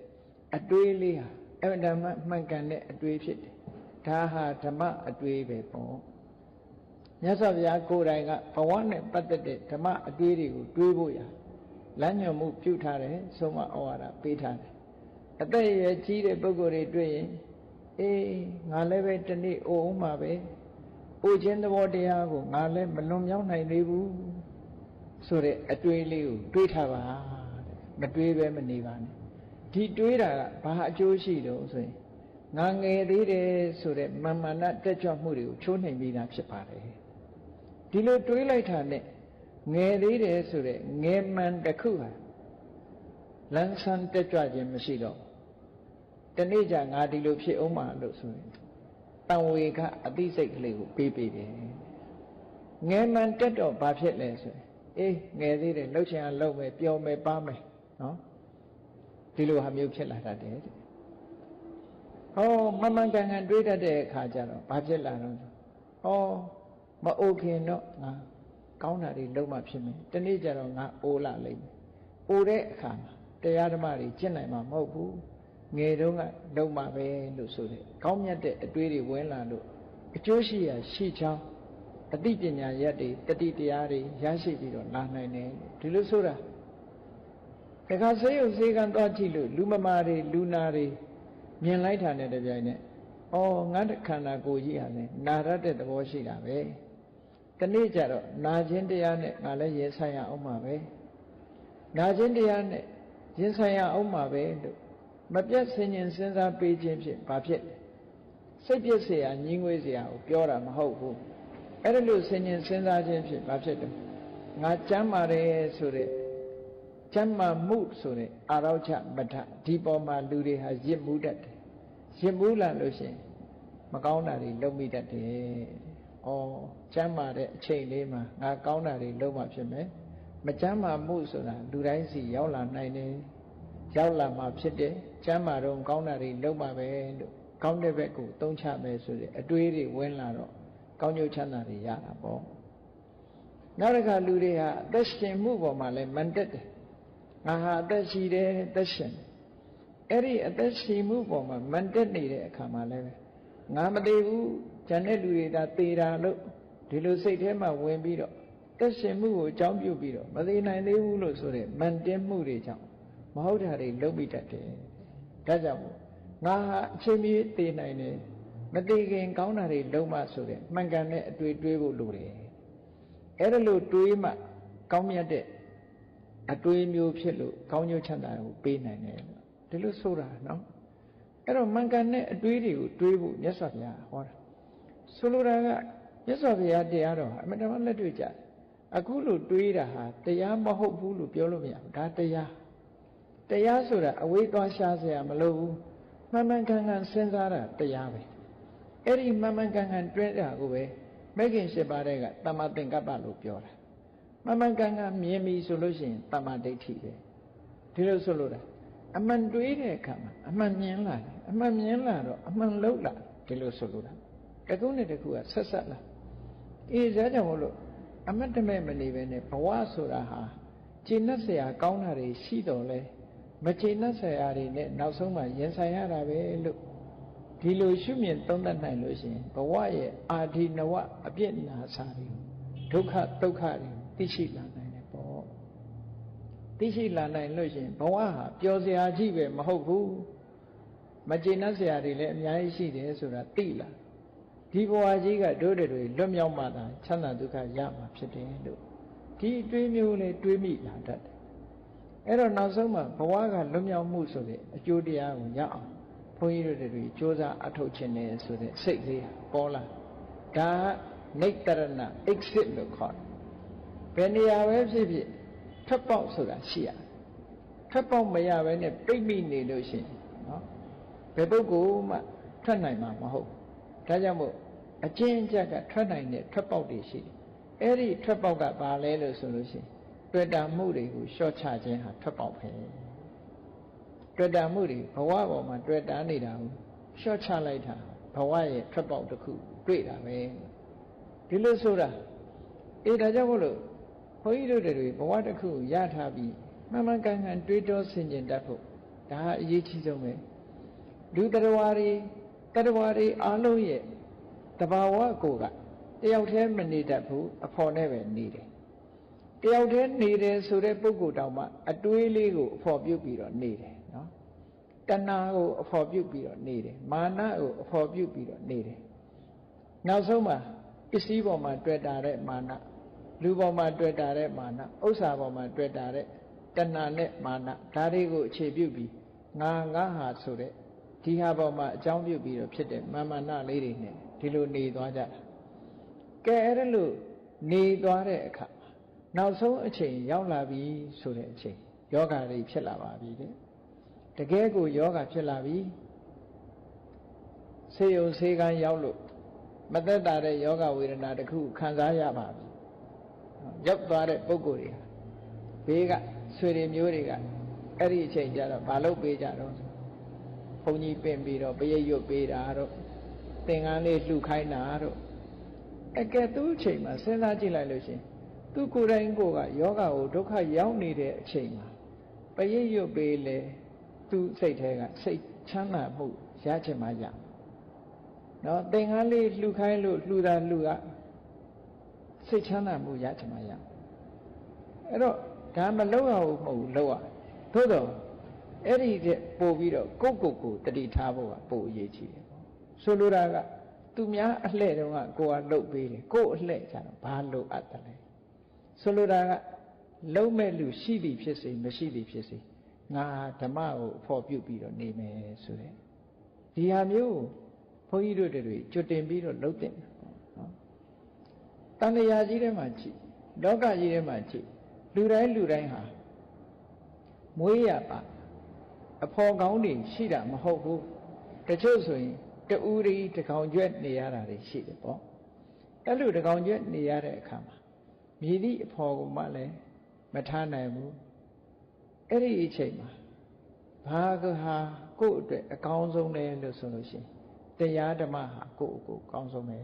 အတွေးလေးဟာအမှန်တမ်းမှန်ကန်တဲ့အတွေးဖြစ်တယ်ဒါဟာဓမ္မအတွေးပဲပေါ့မြတ်စွာဘုရားကိုယ်တိုင်ကဘဝနဲ့ပတ်သက်တဲ့ဓမ္မအတွေးတွေကိုတွေးဖို့ရလမ်းညွှန်မှုပြုထားတယ်ဆုံးမဩဝါဒပေးထားတယ်အသက်အရွယ်ကြီးတဲ့ပုဂ္ဂိုလ်တွေတွေ့ရင်ငါလည်းပဲတနေ့အိုအောင်မှာပဲအိုခြင်းသဘောတရားကိုငါလည်းမလွန်မြောက်နိုင်သေးဘူးဆိုတဲ့အတွေးလေးကိုတွေးထားပါမတွေးပဲမနေပါနဲ့ဒီတွေးတာကဘာအကျိုးရှိတော့ဆိုရင်ငါငယ်သေးတယ်ဆိုတဲ့မာနတက်ကြွမှုတွေကိုချိုးနှိမ်ပြီးတာဖြစ်ပါတယ်ဒီလိုတွေးလိုက်တာနဲ့ ငယ်သေးတယ်ဆိုတဲ့ငယ်မှန်တစ်ခုဟာလန်းဆန်းတက်ကြွခြင်းမရှိတော့တနေ့ကျငါဒီလိုဖြစ်အောင်မှလို့ဆိုရင်တန်ဝေကအသိစိတ်ကလေးကိုပေးပေးတယ်ငယ်မှန်တက်တော့ဘာဖြစ်လဲဆိုရင်အေးငယ်သေးတယ်လှုပ်ချင်အောင်လှုပ်မယ်ပျော်မယ်ပါမယ်နော်ဒီလိုဟာမျိုးဖြစ်လာတတ်တယ်ဟောမမှန်ကန်ကန်တွေးတတ်တဲ့အခါကျတော့ဘာဖြစ်လာတော့ဟောမအိုခင်တော့ငါကောင်းတာတွေလုံးမှဖြစ်မယ်တနေ့ကျတော့ငါအိုလာလိမ့်မယ်အိုတဲ့အခါမှာတရားဓမ္မတွေကျင့်နိုင်မှာမဟုတ်ဘူးငယ်တုန်းကလုံးမှပဲလို့ဆိုတယ်ကောင်းမြတ်တဲ့အတွေးတွေဝင်လာလို့အကျိုးရှိရာရှိချောင်းအသိပညာရက်တွေတတိတရားတွေရရှိပြီးတော့လာနိုင်တယ်ဒီလိုဆိုတာတခါဆေးရုံဆေးကန်းသွားကြည့်လို့လူမမာတွေလူနာတွေမြင်လိုက်တာနဲ့တပြိုင်နက်ဩငါခန္ဓာကိုယ်ကြီးဟာလည်းနာရတဲ့သဘောရှိတာပဲတနေ့ကျတော့နာခြင်းတရားနဲ့ငါလည်းရင်ဆိုင်ရအောင်ပါပဲနာခြင်းတရားနဲ့ရင်ဆိုင်ရအောင်ပါပဲလို့မပြတ်ဆင်ញင်စဉ်းစားပေးခြင်းဖြင့်ဘာဖြစ်လဲစိတ်ပြည့်เสียညင်းငွေเสียကိုပြောတာမဟုတ်ဘူးအဲ့ဒါလို့ဆင်ញင်စဉ်းစားခြင်းဖြင့်ဘာဖြစ်တယ်ငါကျမ်းပါတယ်ဆိုတဲ့ကျမ်းမာမှုဆိုတဲ့အာရောချမထဒီပေါ်မှာလူတွေဟာရစ်မှုတတ်တယ်ရစ်မှုလာလို့ရှိရင်မကောင်းတာတွေလုပ်မိတတ်တယ်ဩကျမ်းမာတဲ့အချိန်လေးမှာငါကောင်းတာတွေလုပ်မှဖြစ်မယ်မကျမ်းမာမှုဆိုတာလူတိုင်းစီရောက်လာနိုင်တယ်ရောက်လာမှဖြစ်တယ်ကျမ်းမာတော့ကောင်းတာတွေလုပ်မှပဲလို့ကောင်းတဲ့ဘက်ကိုသုံးချမယ်ဆိုတဲ့အတွေးတွေဝင်လာတော့ကောင်းကျိုးချမ်းသာတွေရတာပေါ့နောက်တစ်ခါလူတွေဟာအသက်ရှင်မှုပေါ်မှာလည်းမန်တက်တယ်ငါဟာအသက်ရှိတယ်အသက်ရှင်အဲ့ဒီအသက်ရှင်မှုပေါ်မှာမန်တက်နေတဲ့အခါမှာလည်းငါမသေးဘူးဂျန်တဲ့လူတွေဒါသေတာလို့ဒီလိုစိတ်ထဲမှာဝင်ပြီးတော့သက်ရှင်မှုကိုအကြောင်းပြုပြီးတော့မသေးနိုင်သေးဘူးလို့ဆိုတဲ့မန်တက်မှုတွေကြောင့်မဟုတ်တာတွေလုပ်ပြီးတတ်တယ်ဒါကြောင့်ငါဟာအချိန်မီသေနိုင်တယ်မသေးခင်ကောင်းတာတွေလုပ်မှဆိုတဲ့မှန်ကန်တဲ့အတွေ့တွေးဖို့လိုတယ်အဲ့ဒါလို့တွေးမှကောင်းမြတ်တဲ့အတွေးမျိုးဖြစ်လို့ကောင်းကျိုးချမ်းသာကိုပေးနိုင်တယ်ဒီလိုဆိုတာနော်အဲ့တော့မှန်ကန်တဲ့အတွေးတွေကိုတွေးဖို့မြတ်စွာဘုရားဟောတာဆိုလိုတာကမြတ်စွာဘုရားတရားတော်ဟာအမှန်တမ်းလက်တွေ့ကြတယ်အခုလို့တွေးတာဟာတရားမဟုတ်ဘူးလို့ပြောလို့မရဘူးဒါတရားဆိုတာအဝေးသွားရှားเสียမလို့ဘူးမှန်မှန်ကန်ကန်စဉ်းစားတာတရားပဲအဲ့ဒီမှန်မှန်ကန်ကန်တွဲတာကိုပဲမဂ်ခင်၈ပါးတဲ့ကတမ္မာသင်္ကပ္ပလို့ပြောတာမှန်မှန်ကန်ကန်မြင်ပြီဆိုလို့ရှိရင်တမ္မာဒိဋ္ဌိပဲဒီလိုဆိုလို့တာအမှန်တွေးတဲ့အခါမှာအမှန်မြင်လာတယ်အမှန်မြင်လာတော့အမှန်လုံးလာဒီလိုဆိုလို့တာတစ်ခုနဲ့တစ်ခုကဆက်ဆက်လာအေးဒါကြောင့်မို့လို့အမတ်တမဲ့မနေပဲနဲ့ဘဝဆိုတာဟာကျင့်납เสียကောင်းတာတွေရှိတော်လဲမကျင့်납เสียတွေနဲ့နောက်ဆုံးမှရင်ဆိုင်ရတာပဲလို့ဒီလိုရှုမြင်သုံးသပ်နိုင်လို့ရှိရင်ဘဝရဲ့အာဒီနဝအပြစ်နာစာတွေဒုက္ခဒုက္ခတွေသိရှိလာနိုင်တယ်ပေါ့သိရှိလာနိုင်လို့ရှိရင်ဘဝဟာပျော်စရာကြီးပဲမဟုတ်ဘူးမကျင့်납เสียတွေလည်းအများကြီးရှိတယ်ဆိုတာသိလာဒီဘဝကြီးကတို့တွေလွတ်မြောက်မှသာချမ်းသာဒုက္ခရမှာဖြစ်တယ်လို့ဒီအတွေးမျိုးလေးတွေးမိလာတတ်တယ်အဲ့တော့နောက်ဆုံးမှာဘဝကလွတ်မြောက်မှုဆိုတဲ့အကျိုးတရားကိုရအောင်ဘုန်းကြီးတို့တွေစ조사အထောက်ချင်တယ်ဆိုတဲ့စိတ်လေးပေါ်လာဒါနိတ္တရဏ exit လို့ခေါ်တယ်ဘယ်နေရာပဲဖြစ်ဖြစ်ထွက်ပေါက်ဆိုတာရှိရတယ်ထွက်ပေါက်မရဘဲနဲ့ပိတ်မိနေလို့ရှိရင်နော်ဘယ်ပုဂ္ဂိုလ်မှထွက်နိုင်မှာမဟုတ်ဒါကြောင့်မို့အကျဉ်းအချက်ကထွက်နိုင်တဲ့ထွက်ပေါက်တွေရှိတယ်အဲ့ဒီထွက်ပေါက်ကဘာလဲလို့ဆိုလို့ရှိရင်တွေ့တာမှုတွေကိုလျှော့ချခြင်းဟာထွက်ပေါက်ပဲတွေ့တာမှုတွေဘဝပေါ်မှာတွေ့တာနေတာကိုလျှော့ချလိုက်တာဘဝရဲ့ထွက်ပေါက်တစ်ခုတွေ့တာပဲဒီလိုဆိုတာအေးဒါကြောင့်မို့လို့ဘုန်းကြီးတို့တွေဘဝတစ်ခုရထားပြီးမှန်မှန်ကန်ကန်တွေးတောဆင်ခြင်တတ်ဖို့ဒါဟာအရေးကြီးဆုံးပဲလူတရားတွေအားလုံးရဲ့တဘာဝကိုကတယောက်တည်းမနေတတ်ဘူးအဖော်နဲ့ပဲနေတယ်တယောက်တည်းနေတယ်ဆိုတဲ့ပုဂ္ဂိုလ်တောင်မှအတွေးလေးကိုအဖော်ပြုတ်ပြီးတော့နေတယ်နော်တဏှာကိုအဖော်ပြုတ်ပြီးတော့နေတယ်မာနကိုအဖော်ပြုတ်ပြီးတော့နေတယ်နောက်ဆုံးမှာပစ္စည်းပေါ်မှာတွေ့တာတဲ့မာနလူပေါ်မှာတွေ့တာတဲ့မာနဥစ္စာပေါ်မှာတွေ့တာတဲ့တဏှာနဲ့မာနဒါတွေကိုအခြေပြုပြီးငါဟာဆိုတဲ့ဒီဟာပေါ်မှာအကြောင်းပြုပြီးတော့ဖြစ်တဲ့မာနလေးတွေနဲ့ဒီလိုနေသွားကြတာကဲအဲ့ဒါလို့နေသွားတဲ့အခါ နောက်ဆုံးအချိန်ရောက်လာပြီဆိုတဲ့အချိန်ယောဂတွေဖြစ်လာပါပြီတဲ့တကယ်ကိုယောဂဖြစ်လာပြီဆေးရုံဆေးကန်းရောက်လို့မသက်သာတဲ့ယောဂဝေဒနာတစ်ခုခံစားရပါပြီရောက်သွားတဲ့ပုဂ္ဂိုလ်တွေဘေးကဆွေတွေမျိုးတွေကအဲ့ဒီအချိန်ကျတော့မလုပ်ပေးကြတော့ဘုန်းကြီးပင်ပြီးတော့ပရိတ်ရွတ်ပေးတာတော့သင်္ကန်းလေးလှူခိုင်းတာတော့အကဲသူ့အချိန်မှာစဉ်းစားကြည့်လိုက်လို့ရှင်သူကိုယ်တိုင်ကိုယ်ကယောဂကိုဒုက္ခရောက်နေတဲ့အချိန်မှာပရိတ်ရွတ်ပေးလေသူ့စိတ်ထဲကစိတ်ချမ်းသာမှုရချင်မှရနော်သင်္ကန်းလေးလှူခိုင်းလို့လှူတာလှူကစိတ်ချမ်းသာမှုရချင်မှရအဲ့တော့ဒါမလုပ်ရဘူးမဟုတ်ဘူးလုပ်ရသို့တော့အဲ့ဒီတဲ့ပို့ပြီးတော့ကိုယ်တတိထားဖို့ကပို့အရေးကြီးတယ်ဆိုလိုတာကသူများအလှဲ့တုန်းကကိုယ်ကလှုပ်ပေးတယ်ကိုယ်အလှဲ့ကြတော့ဘာလို့အပ်တယ်လဲဆိုလိုတာကလုံးမဲ့လူရှိသည်ဖြစ်စေမရှိသည်ဖြစ်စေငါဓမ္မကိုအဖို့ပြုတ်ပြီးတော့နေမယ်ဆိုတဲ့ဒီဟာမျိုးဘုန်းကြီးတို့တွေကြွတင်ပြီးတော့လှုပ်တင်နော်တန်လျာကြီးထဲမှာကြည့်လောကကြီးထဲမှာကြည့်လူတိုင်းဟာမွေးရပါအဖော်ကောင်းတွေရှိတာမဟုတ်ဘူးတချို့ဆိုရင်တူရီတကောင်ကျွဲ့နေရတာတွေရှိတယ်ပေါ့အဲ့လိုတကောင်ကျွဲ့နေရတဲ့အခါမှာမြည်သည့်အဖော်ကိုမှလည်းမထားနိုင်ဘူးအဲ့ဒီအချိန်မှာဘာကဟာကိုယ့်အတွက်အကောင်းဆုံးလဲလို့ဆိုလို့ရှိရင်တရားဓမ္မဟာကိုယ့်အကိုကောင်းဆုံးပဲ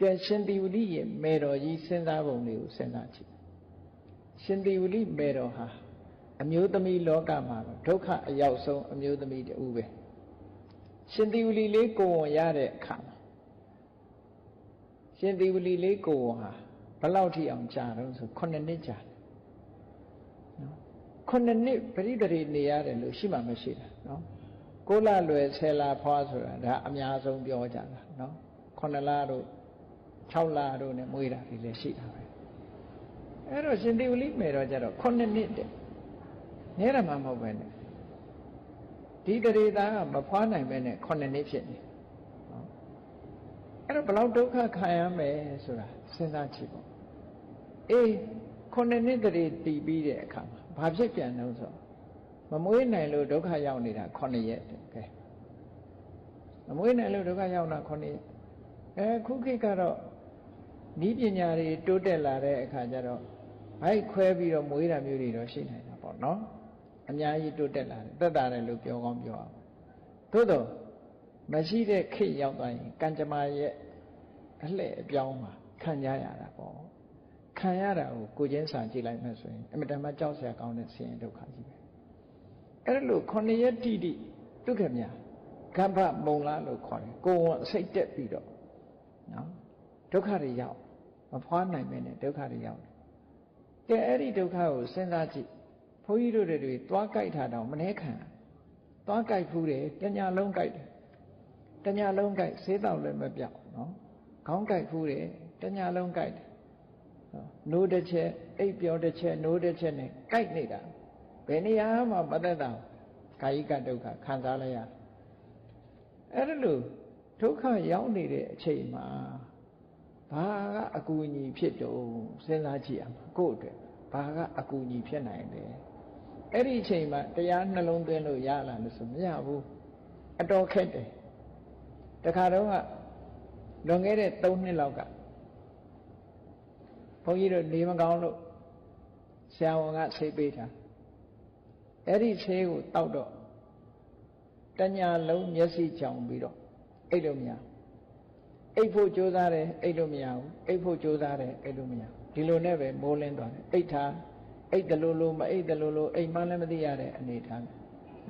ကဲရှင်သီဝလိရဲ့မေတော်ကြီးစဉ်းစားပုံလေးကိုစဉ်းစားကြည့်ရှင်သီဝလိမေတော်ဟာအမျိုးသမီးလောကမှာဒုက္ခအရောက်ဆုံးအမျိုးသမီးတူပဲရှင်သီဝလိလေးကိုဝန်ရတဲ့အခါမှာရှင်သီဝလိလေးကိုဝန်ဟာဘယ်လောက်ထိအောင်ကြာတော့ဆို9နှစ်ကြာတယ်နော်9နှစ်ပရိသေနေရတယ်လို့ရှိမှမရှိတာနော်9လလွယ်10လဖွားဆိုတာဒါအများဆုံးပြောကြတာနော်9လတို့6လတို့နဲ့မွေးတာတွေလည်းရှိတာပဲအဲ့တော့ရှင်သီဝလိမေတော်ကျတော့9နှစ်တဲ့နဲရမှာမဟုတ်ပဲနဲ့ဒီတရေသားကမဖွားနိုင်ပဲနဲ့9နှစ်ဖြစ်နေနော်အဲ့တော့ဘလောက်ဒုက္ခခံရမယ်ဆိုတာစဉ်းစားကြည့်ပေါ့အေး9နှစ်တရေတည်ပြီးတဲ့အခါမှာဘာဖြစ်ပြန်တော့ဆိုမမွေးနိုင်လို့ဒုက္ခရောက်နေတာ9ရက်တဲ့ကဲမမွေးနိုင်လို့ဒုက္ခရောက်တာ9ရက်ခုခေတ်ကတော့ဤပညာတွေတိုးတက်လာတဲ့အခါကျတော့ဘိုက်ခွဲပြီးတော့မွေးတာမျိုးတွေတော့ရှိနေတာပေါ့နော်အများကြီးတိုးတက်လာတယ်သက်သာတယ်လို့ပြောကောင်းပြောအောင်သို့တော့မရှိတဲ့ခေတ်ရောက်သွားရင်ကံကြမ္မာရဲ့အလှည့်အပြောင်းမှာခံကြရတာပေါ့ခံရတာကိုကိုချင်းစာကြည့်လိုက်မှဆိုရင်အမတန်မှကြောက်စရာကောင်းတဲ့ဆင်းရဲဒုက္ခကြီးပဲအဲ့လို9ရက်တိတိဒုက္ခမြကမ္ဘမုံလားလို့ခေါ်တယ်ကိုယ်ဝန်စိတ်တက်ပြီးတော့နော်ဒုက္ခတွေရောက်မဖွားနိုင်မဲ့နဲ့ဒုက္ခတွေရောက်တယ်ကဲအဲ့ဒီဒုက္ခကိုစဉ်းစားကြည့်ဘုန်းကြီးတို့တွေသွားကြိုက်တာတော့မနှဲခံသွားကြိုက်ဖူးတယ်တညာလုံးကြိုက်တယ်တညာလုံးကြိုက်ဆေးတောက်လည်းမပြောက်နော်ခေါင်းကြိုက်ဖူးတယ်တညာလုံးကြိုက်တယ်နိုးတစ်ချက်အိပ်ပျော်တစ်ချက်နိုးတစ်ချက်နဲ့ကြိုက်နေတာဘယ်နေရာမှမသက်သာကာယကဒုက္ခခံစားလိုက်ရအဲ့ဒါလို့ဒုက္ခရောက်နေတဲ့အချိန်မှာဘာကအကူအညီဖြစ်တော့စဉ်းစားကြည့်အောင်ကိုယ့်အတွက်ဘာကအကူအညီဖြစ်နိုင်လဲအဲ့ဒီအချိန်မှာတရားနှလုံးသွင်းလို့ရလားလို့ဆိုမရဘူးအတော်ခက်တယ်တခါတော့ကလွန်ခဲ့တဲ့3နှစ်လောက်ကဘုန်းကြီးတို့နေမကောင်းလို့ဆရာဝန်ကဆေးပေးတာအဲ့ဒီဆေးကိုတောက်တော့တညာလုံးမျက်စိကြောင်ပြီးတော့အိတ်လို့မရအိတ်ဖို့ကြိုးစားတယ်အိတ်လို့မရဘူးအိတ်ဖို့ကြိုးစားတယ်အိတ်လို့မရဒီလိုနဲ့ပဲမိုးလင်းသွားတယ်အိတ်ထားအိတ်တလူလူမအိတ်တလူလူအိတ်မှလည်းမသိရတဲ့အနေထား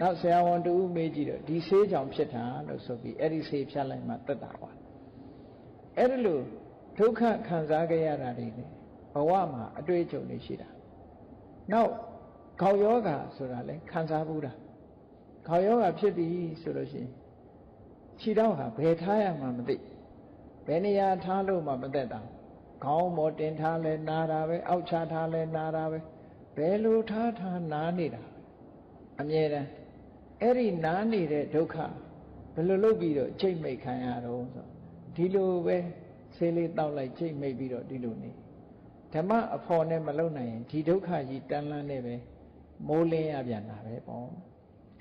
နောက်ဆရာဝန်တူမေးကြည့်တော့ဒီဆေးကြောင့်ဖြစ်တာလို့ဆိုပြီးအဲ့ဒီဆေးဖြတ်လိုက်မှတက်တာပါအဲ့ဒီလိုဒုက္ခခံစားကြရတာတွေနဲ့ဘဝမှာအတွေ့အကြုံတွေရှိတာနောက်ခေါင်းယောဂဆိုတာလည်းခံစားဘူးတာခေါင်းယောဂဖြစ်ပြီဆိုလို့ရှိရင်ခြေထောက်ဟာဘယ်ထားရမှမသိဘယ်နေရာထားလို့မှမသက်တာခေါင်းမော်တင်ထားလဲနာတာပဲအောက်ချထားလဲနာတာပဲဘယ်လိုထားနာနေတာအမြဲတမ်းအဲ့ဒီနာနေတဲ့ဒုက္ခဘယ်လိုလုပ်ပြီးတော့ချိန်မိတ်ခံရတော့ဆိုဒီလိုပဲဆေးလေးတောက်လိုက်ချိန်မိတ်ပြီးတော့ဒီလိုနေ ဓမ္မအဖို့နဲ့မလုံနိုင်ရင်ဒီဒုက္ခကြီးတန်လန်းနေပဲမိုးလင်းရပြန်တာပဲပေါ့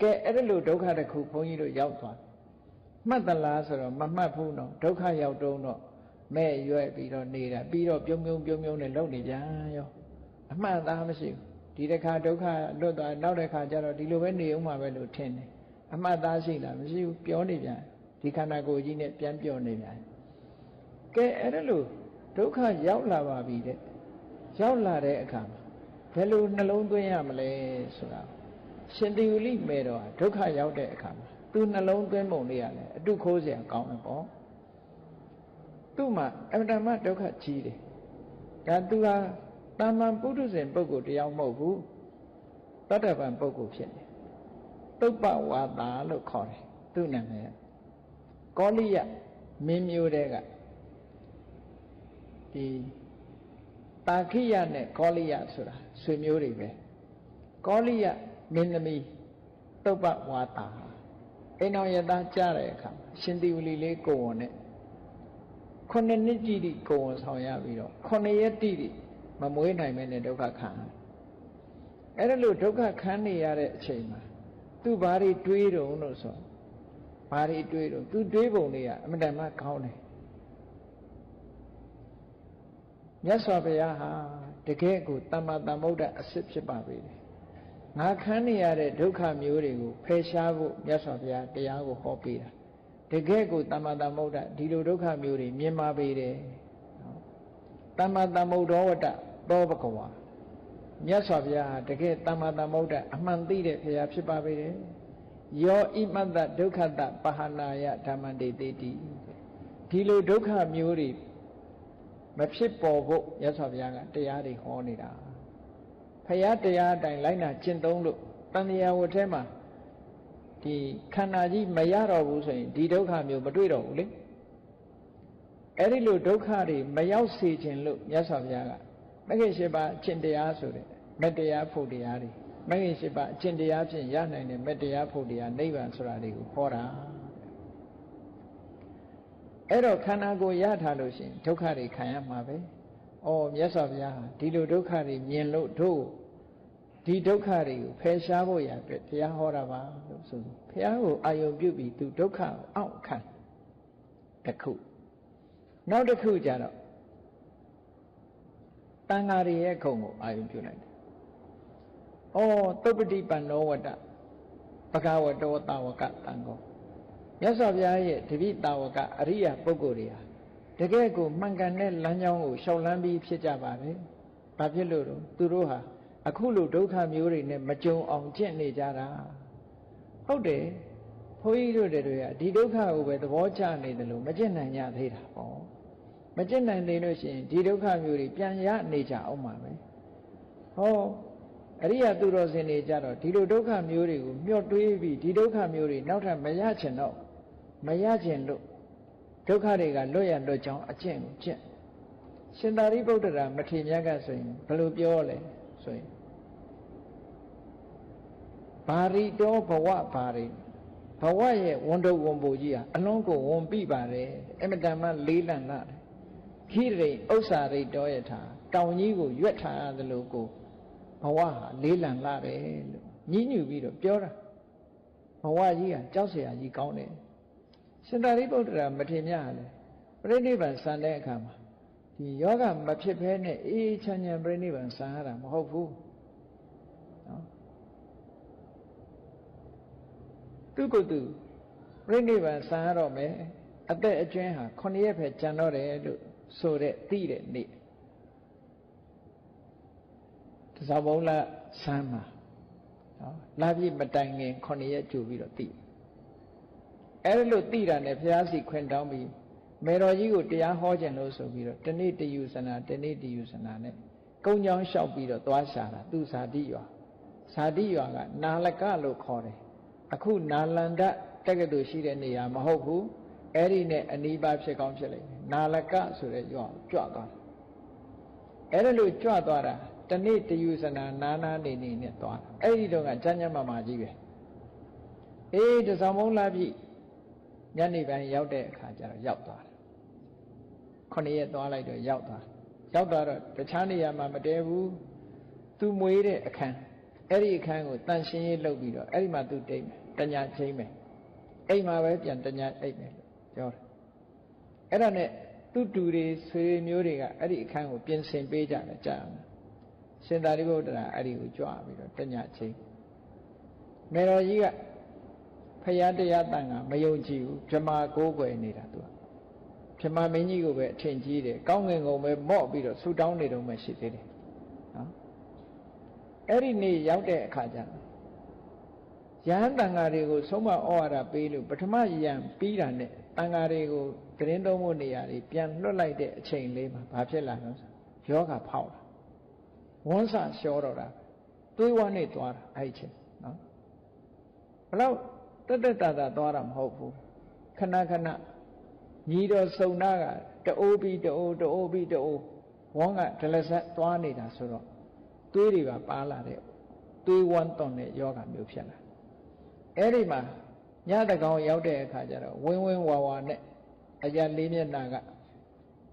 ကဲအဲ့ဒါလို့ဒုက္ခတစ်ခုဘုန်းကြီးတို့ရောက်သွားမှတ်သလားဆိုတော့မမှတ်ဘူးနော်ဒုက္ခရောက်တုံးတော့မဲ့ရွက်ပြီးတော့နေတာပြီးတော့ပြုံးနဲ့လုံနေပြန်ရောအမှတ်သားမရှိဘူးဒီတစ်ခါဒုက္ခလွတ်သွားနောက်တစ်ခါကျတော့ဒီလိုပဲနေအောင်မှာပဲလို့ထင်တယ်အမှတ်သားရှိလားမရှိဘူးပြောနေပြန်ဒီခန္ဓာကိုယ်ကြီးနဲ့ပြန်ပြောနေပြန်ကဲအဲ့ဒါလို့ဒုက္ခရောက်လာပါပြီတဲ့ရောက်လာတဲ့အခါမှာဘယ်လိုနှလုံးသွင်းရမလဲဆိုတာရှင်သေဝလိမေတော်ဒုက္ခရောက်တဲ့အခါမှာသူနှလုံးသွင်းပုံလေးရတယ်အတုခိုးเสียကောင်းတယ်ပေါ့သူ့မှာအမတမဒုက္ခကြီးတယ်ဒါသူဟာတာမန်ပုထုဇဉ်ပုဂ္ဂိုလ်တရားမဟုတ်ဘူးတတ္တဗံပုဂ္ဂိုလ်ဖြစ်တယ်တုပ္ပဝါတာလို့ခေါ်တယ်သူ့နာမည်ကောလိယမင်းမျိုးတဲ့ကဒီတာခိယနဲ့ကောလိယဆိုတာဆွေမျိုးတွေပဲကောလိယမင်းသမီးတုပ္ပဝါတာအိမ်တော်ရသားကြားတဲ့အခါရှင်သေဝလိလေးကိုဝန်နဲ့9နှစ်ကြည့်တိကိုဝန်ဆောင်ရပြီးတော့9ရက်တိတိမမွေးနိုင်မဲ့နဲ့ဒုက္ခခံအဲ့ဒါလို့ဒုက္ခခံနေရတဲ့အချိန်မှာသူဘာတွေတွေးတုံလို့ဆိုဘာတွေတွေးတုံသူတွေးပုံတွေကအမှန်တမ်းကောင်းတယ်မြတ်စွာဘုရားဟာတကယ်ကိုသမ္မာသမ္ဗုဒ္ဓအစစ်ဖြစ်ပါပေတယ်ငါခံနေရတဲ့ဒုက္ခမျိုးတွေကိုဖယ်ရှားဖို့မြတ်စွာဘုရားတရားကိုဟောပေးတာတကယ်ကိုသမ္မာသမ္ဗုဒ္ဓဒီလိုဒုက္ခမျိုးတွေမြင်ပါပေတယ်သမ္မာသမ္ဗုဒ္ဓဝတ္တသောဘဂဝါမြတ်စွာဘုရားဟာတကယ်သမ္မာသမ္ဗုဒ္ဓအမှန်သိတဲ့ဘုရားဖြစ်ပါပေတယ်ယောဣမတ္တဒုက္ခတပဟာနာယဓမ္မန္တေတိဒီလိုဒုက္ခမျိုးတွေမဖြစ်ပေါ်ဖို့မြတ်စွာဘုရားကတရားတွေဟောနေတာဘုရားတရားအတိုင်းလိုက်နာကျင့်သုံးလို့တန်တရားဝတ်ထဲမှာဒီခန္ဓာကြီးမရတော့ဘူးဆိုရင်ဒီဒုက္ခမျိုးမတွေ့တော့ဘူးလေအဲ့ဒီလိုဒုက္ခတွေမရောက်စေခြင်းလို့မြတ်စွာဘုရားကမဂ္ဂင်၈ပါးအကျင့်တရားဆိုတဲ့မတရားဖို့တရားတွေမဂ္ဂင်၈ပါးအကျင့်တရားဖြင့်ရနိုင်တဲ့မတရားဖို့တရားနိဗ္ဗာန်ဆိုတာတွေကိုဟောတာအဲ့တော့ခန္ဓာကိုယ်ရထားလို့ရှိရင်ဒုက္ခတွေခံရမှာပဲ။အော်မြတ်စွာဘုရားဟာဒီလိုဒုက္ခတွေမြင်လို့တို့ဒီဒုက္ခတွေကိုဖယ်ရှားဖို့ရအတွက်တရားဟောတာပါလို့ဆိုပြီးဘုရားကိုအာယုံပြုပြီးသူဒုက္ခကိုအောင့်ခံတစ်ခုနောက်တစ်ခုကျတော့တန်ဃာတွေရဲ့ခုံကိုအာယုံပြုလိုက်တယ်။အော်သုပ္ပတိပန္နောဝတ္တဘဂဝတောတာဝကတံဃောမြတ်စွာဘုရားရဲ့တပိတာဝကအရိယာပုဂ္ဂိုလ်တွေဟာတကယ်ကိုမှန်ကန်တဲ့လမ်းကြောင်းကိုရှောက်လန်းပြီးဖြစ်ကြပါတယ်။ဘာဖြစ်လို့တော့သူတို့ဟာအခုလိုဒုက္ခမျိုးတွေနဲ့မကြုံအောင်ကျင့်နေကြတာ။ဟုတ်တယ်။ဘုန်းကြီးတို့တွေကဒီဒုက္ခကိုပဲသဘောကျနေတယ်လို့မကျင့်နိုင်ကြသေးတာပေါ့။မကျင့်နိုင်သေးလို့ရှိရင်ဒီဒုက္ခမျိုးတွေပြန်ရနေကြအောင်ပါပဲ။ဟောအရိယာသူတော်စင်တွေကြတော့ဒီလိုဒုက္ခမျိုးတွေကိုမျှော်တွေးပြီးဒီဒုက္ခမျိုးတွေနောက်ထပ်မရချင်တော့မရကျင်လို့ဒုက္ခတွေကလွတ်ရလွတ်ကြောင်းအကျင့်ကိုကျင့်ရှင်သာရိပုတ္တရာမထေရမြတ်ကဆိုရင်ဘယ်လိုပြောလဲဆိုရင်ဘာရီတောဘဝဘာရီဘဝရဲ့ဝန်တုပ်ဝန်ပိုကြီးဟာအလုံးကိုဝန်ပြပါတယ်အမတန်မှလေးလံလာတယ်ခိရိဥစ္စာရိတောယထာတောင်ကြီးကိုရွက်ထားရတယ်လို့ကိုဘဝဟာလေးလံလာတယ်လို့ညှိညူပြီးတော့ပြောတာဘဝကြီးဟာကြောက်เสียကြီးကောင်းတယ်ရှင်သာရိပုတ္တရာမထေရမြတ်ဟာလေပြိဋိဘံစံတဲ့အခါမှာဒီယောဂမဖြစ်ဘဲနဲ့အေးချမ်းချမ်းပြိဋိဘံစံရတာမဟုတ်ဘူးနော်သူကသူပြိဋိဘံစံရတော့မယ်အသက်အကျွင်းဟာ9ရက်ပဲကြံတော့တယ်လို့ဆိုတဲ့သိတဲ့နေ့တစ္ဆဘုံလစံမှာနော်လာပြည့်မတိုင်ခင်9ရက်ကြိုပြီးတော့သိအဲ့လိုသိတာနဲ့ဘုရားစီခွင်တောင်းပြီးမေတော်ကြီးကိုတရားဟောခြင်းလို့ဆိုပြီးတော့တနေ့တယူဆနာတနေ့တယူဆနာနဲ့ကုန်းချောင်းလျှောက်ပြီးတော့သွားရှာတာသူဇာတိရွာဇာတိရွာကနာလကလို့ခေါ်တယ်အခုနာလန္ဒတက္ကသိုလ်ရှိတဲ့နေရာမဟုတ်ဘူးအဲ့ဒီနဲ့အနီးပါးဖြစ်ကောင်းဖြစ်လိမ့်မယ်နာလကဆိုတဲ့ရွာကြွသွားတယ်အဲ့ဒါလို့ကြွသွားတာတနေ့တယူဆနာနာနာနေနေနဲ့သွားတာအဲ့ဒီတော့ကကျမ်းကျမ်းမာမာကြီးပဲအေးတစောင်းမုံလာပြီညနေပိုင်းရောက်တဲ့အခါကျတော့ရောက်သွားတယ်9ရက်သွားလိုက်တော့ရောက်သွားရ ရောက်တော့တခြားနေရာမှာမတဲဘူးသူမွေးတဲ့အခန်းအဲ့ဒီအခန်းကိုတန်ရှင်းရေးလုပ်ပြီးတော့အဲ့ဒီမှာသူတိတ်မယ်တညာချင်းမယ်အိမ်မှာပဲပြန်တညာအိတ်မယ်လို့ပြောတယ်အဲ့ဒါနဲ့သူတူတွေဆွေမျိုးတွေကအဲ့ဒီအခန်းကိုပြင်ဆင်ပေးကြတယ်ကြာအောင်ရှင်သာရိပုတ္တရာအဲ့ဒီကိုကြွပြီးတော့တညာချင်းမေတော်ကြီးကဖရာတရားတန်ခါမယုံကြည်ဘူးဗြဟ္မာကိုးကွယ်နေတာသူကဗြဟ္မာမင်းကြီးကိုပဲအထင်ကြီးတယ်ကောင်းငင်ကုန်ပဲမော့ပြီးတော့ဆူတောင်းနေတော့မှရှိသေးတယ်နော်အဲ့ဒီနေ့ရောက်တဲ့အခါကျတော့ယဟန်တန်ဃာတွေကိုဆုံးမဩဝါဒပေးလို့ပထမယံပြီးတာနဲ့တန်ဃာတွေကိုသတင်းသုံးဖို့နေရာတွေပြန်လွတ်လိုက်တဲ့အချိန်လေးမှာဘာဖြစ်လာလဲဆိုယောဂဖောက်လာဝန်းစလျှောတော့တာသွေးဝမ်းနဲ့သွားတာအဲ့ဒီချိန်နော်ဘလို့တက်တာသွားတာမဟုတ်ဘူးခဏခဏညီတော်စုံနာကတအိုးပြီးတအိုးပြီးတအိုးဝန်းကဒလဆက်သွားနေတာဆိုတော့သွေးတွေပါလာတဲ့သွေးဝမ်းသွန်တဲ့ယောဂမျိုးဖြစ်လာအဲ့ဒီမှာညတကောင်ရောက်တဲ့အခါကျတော့ဝင်းဝါဝါနဲ့အရာလေးမျက်နှာက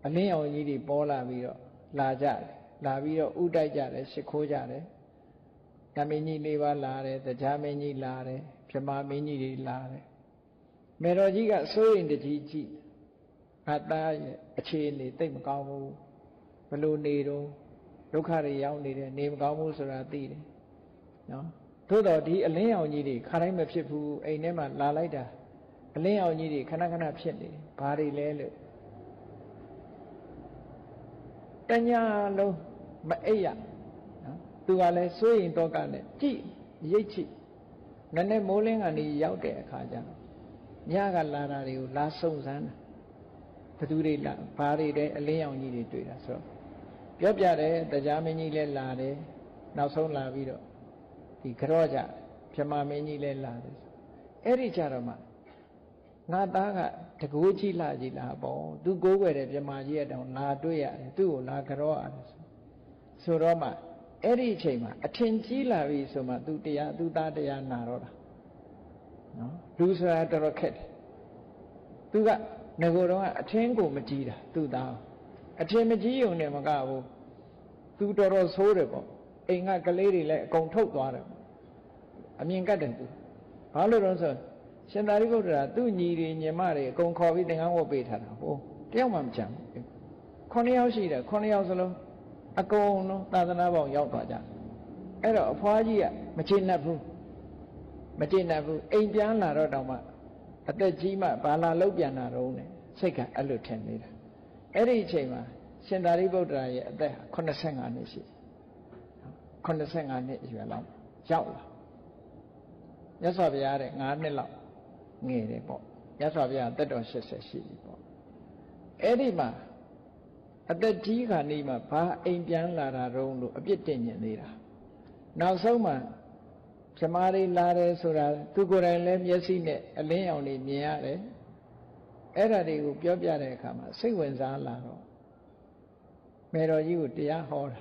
အလင်းအောင်ကြီးတွေပေါ်လာပြီးတော့လာကြတယ်လာပြီးတော့ဥတိုက်ကြတယ်ရှ िख ိုးကြတယ်ဓမင်းကြီး၄ပါးလာတယ်တရားမင်းကြီးလာတယ်ဗြဟ္မာမင်းကြီးတွေလာတယ်မေတော်ကြီးကစိုးရင်တကြီးကြည့်ငါသားရဲ့အခြေအနေသိမကောင်းဘူးဘလို့နေတော့ဒုက္ခတွေရောက်နေတယ်နေမကောင်းဘူးဆိုတာသိတယ်နော်သို့တော့ဒီအလင်းရောင်ကြီးတွေခါတိုင်းမဖြစ်ဘူးအိမ်ထဲမှာလာလိုက်တာအလင်းရောင်ကြီးတွေခဏခဏဖြစ်နေတယ်ဘာတွေလဲလို့တညာလုံးမအိပ်ရနော်သူကလည်းစိုးရင်တော့ကနဲ့ကြည့်ရိတ်ချစ်နည်းနည်းမိုးလင်းကနေရောက်တဲ့အခါကျတော့ညကလာတာတွေကိုလာစုံစမ်းတာဘသူတွေလာဘာတွေတဲ့အလင်းရောင်ကြီးတွေတွေ့တာဆိုတော့ပြောပြတယ်တရားမင်းကြီးလည်းလာတယ်နောက်ဆုံးလာပြီးတော့ဒီကြော့ကြဗြဟ္မာမင်းကြီးလည်းလာတယ်အဲ့ဒီကြတော့မှငါသားကတကိုးကြီးလာကြီးလာပေါ့သူကိုးကွယ်တဲ့ဗြဟ္မာကြီးရဲ့တောင်လာတွေ့ရတယ်သူ့ကိုလာကြော့ရတယ်ဆိုတော့မှအဲ့ဒီအချိန်မှာအထင်ကြီးလာပြီဆိုမှသူတရားသူသားတရားနာတော့တာနော်လူဆိုတာတော်တော်ခက်တယ်သူကငကိုယ်တော့အထင်းကိုမကြီးတာသူသားအထင်မကြီးုံနဲ့မကဘူးသူတော်တော်ဆိုးတယ်ပေါ့အိမ်ကကလေးတွေလည်းအကုန်ထုတ်သွားတယ်အမြင်ကတ်တယ်သူဘာလို့လဲဆိုရှင်သာရိပုတ္တရာသူ့ညီတွေညီမတွေအကုန်ခေါ်ပြီးသင်္ကန်းဝတ်ပေးထားတာဟိုတယောက်မှမကြံဘူး9ယောက်ရှိတယ်9ယောက်စလုံးအကုန်လုံးသာသနာ့ဘောင်ရောက်သွားကြအဲ့တော့အဖွားကြီးကမချေနှက်ဘူးအိမ်ပြန်လာတော့တောင်မှအသက်ကြီးမှဘာလာလောက်ပြန်တာတော့နဲ့စိတ်ကအဲ့လိုထင်နေတာအဲ့ဒီအချိန်မှာရှင်သာရိပုတ္တရာရဲ့အသက်85နှစ်ရှိ85နှစ်အရွယ်လောက်ရောက်လာမြတ်စွာဘုရားတဲ့9နှစ်လောက်ငယ်တယ်ပေါ့မြတ်စွာဘုရားတက်တော်80ရှိပြီပေါ့အဲ့ဒီမှာအသက်ကြီးခါနေမှာဘာအိမ်ပြန်လာတာတော့လို့အပြစ်တင်ညင်နေတာနောက်ဆုံးမှာဗြဟ္မာတွေလာတယ်ဆိုတာသူကိုယ်တိုင်လည်းမျက်စိနဲ့အလင်းရောင်တွေမြင်ရတယ်အဲ့ဒါတွေကိုပြောပြတဲ့အခါမှာစိတ်ဝင်စားလာတော့မေတော်ကြီးကိုတရားဟောတာ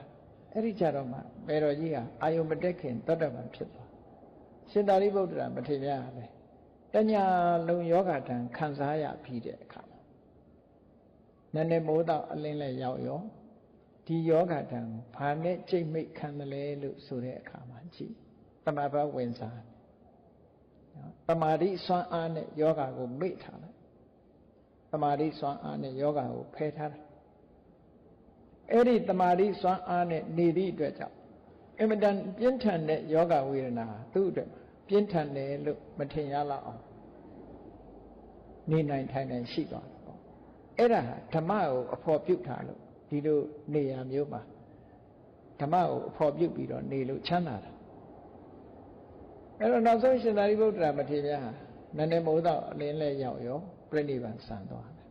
အဲ့ဒီကြတော့မှမေတော်ကြီးကအာယုံမတက်ခင်တတ္တဗံဖြစ်သွားရှင်သာရိပုတ္တရာမထေရကလည်းတညာလုံးယောဂထံခံစားရပြီးတဲ့အခါမှာနည်းနည်းမိုးတော့အလင်းလဲရောက်ရောဒီယောဂထံကိုဘာနဲ့ကြိတ်မိတ်ခံတယ်လဲလို့ဆိုတဲ့အခါမှာကြည့်တမဘဝင်စားနော်တမာတိစွမ်းအားနဲ့ယောဂကိုမိတ်ထားလိုက်တမာတိစွမ်းအားနဲ့ယောဂကိုဖယ်ထားတာအဲ့ဒီတမာတိစွမ်းအားနဲ့နေသည့်အတွက်ကြောင့်အမတန်ပြင်းထန်တဲ့ယောဂဝေဒနာသူ့အတွက်ပြင်းထန်တယ်လို့မထင်ရလောက်အောင်နေနိုင်ထိုင်နိုင်ရှိသွားတယ်ပေါ့အဲ့ဒါဓမ္မကိုအဖော်ပြုထားလို့ဒီလိုနေရာမျိုးမှာဓမ္မကိုအဖော်ပြုပြီးတော့နေလို့ချမ်းသာတာအဲ့တော့နောက်ဆုံးရှင်သာရိပုတ္တရာမထေရဟာနည်းနည်းမိုးတော့အလင်းလဲရောက်ရောပြိဋိဘံဆံသွားတယ်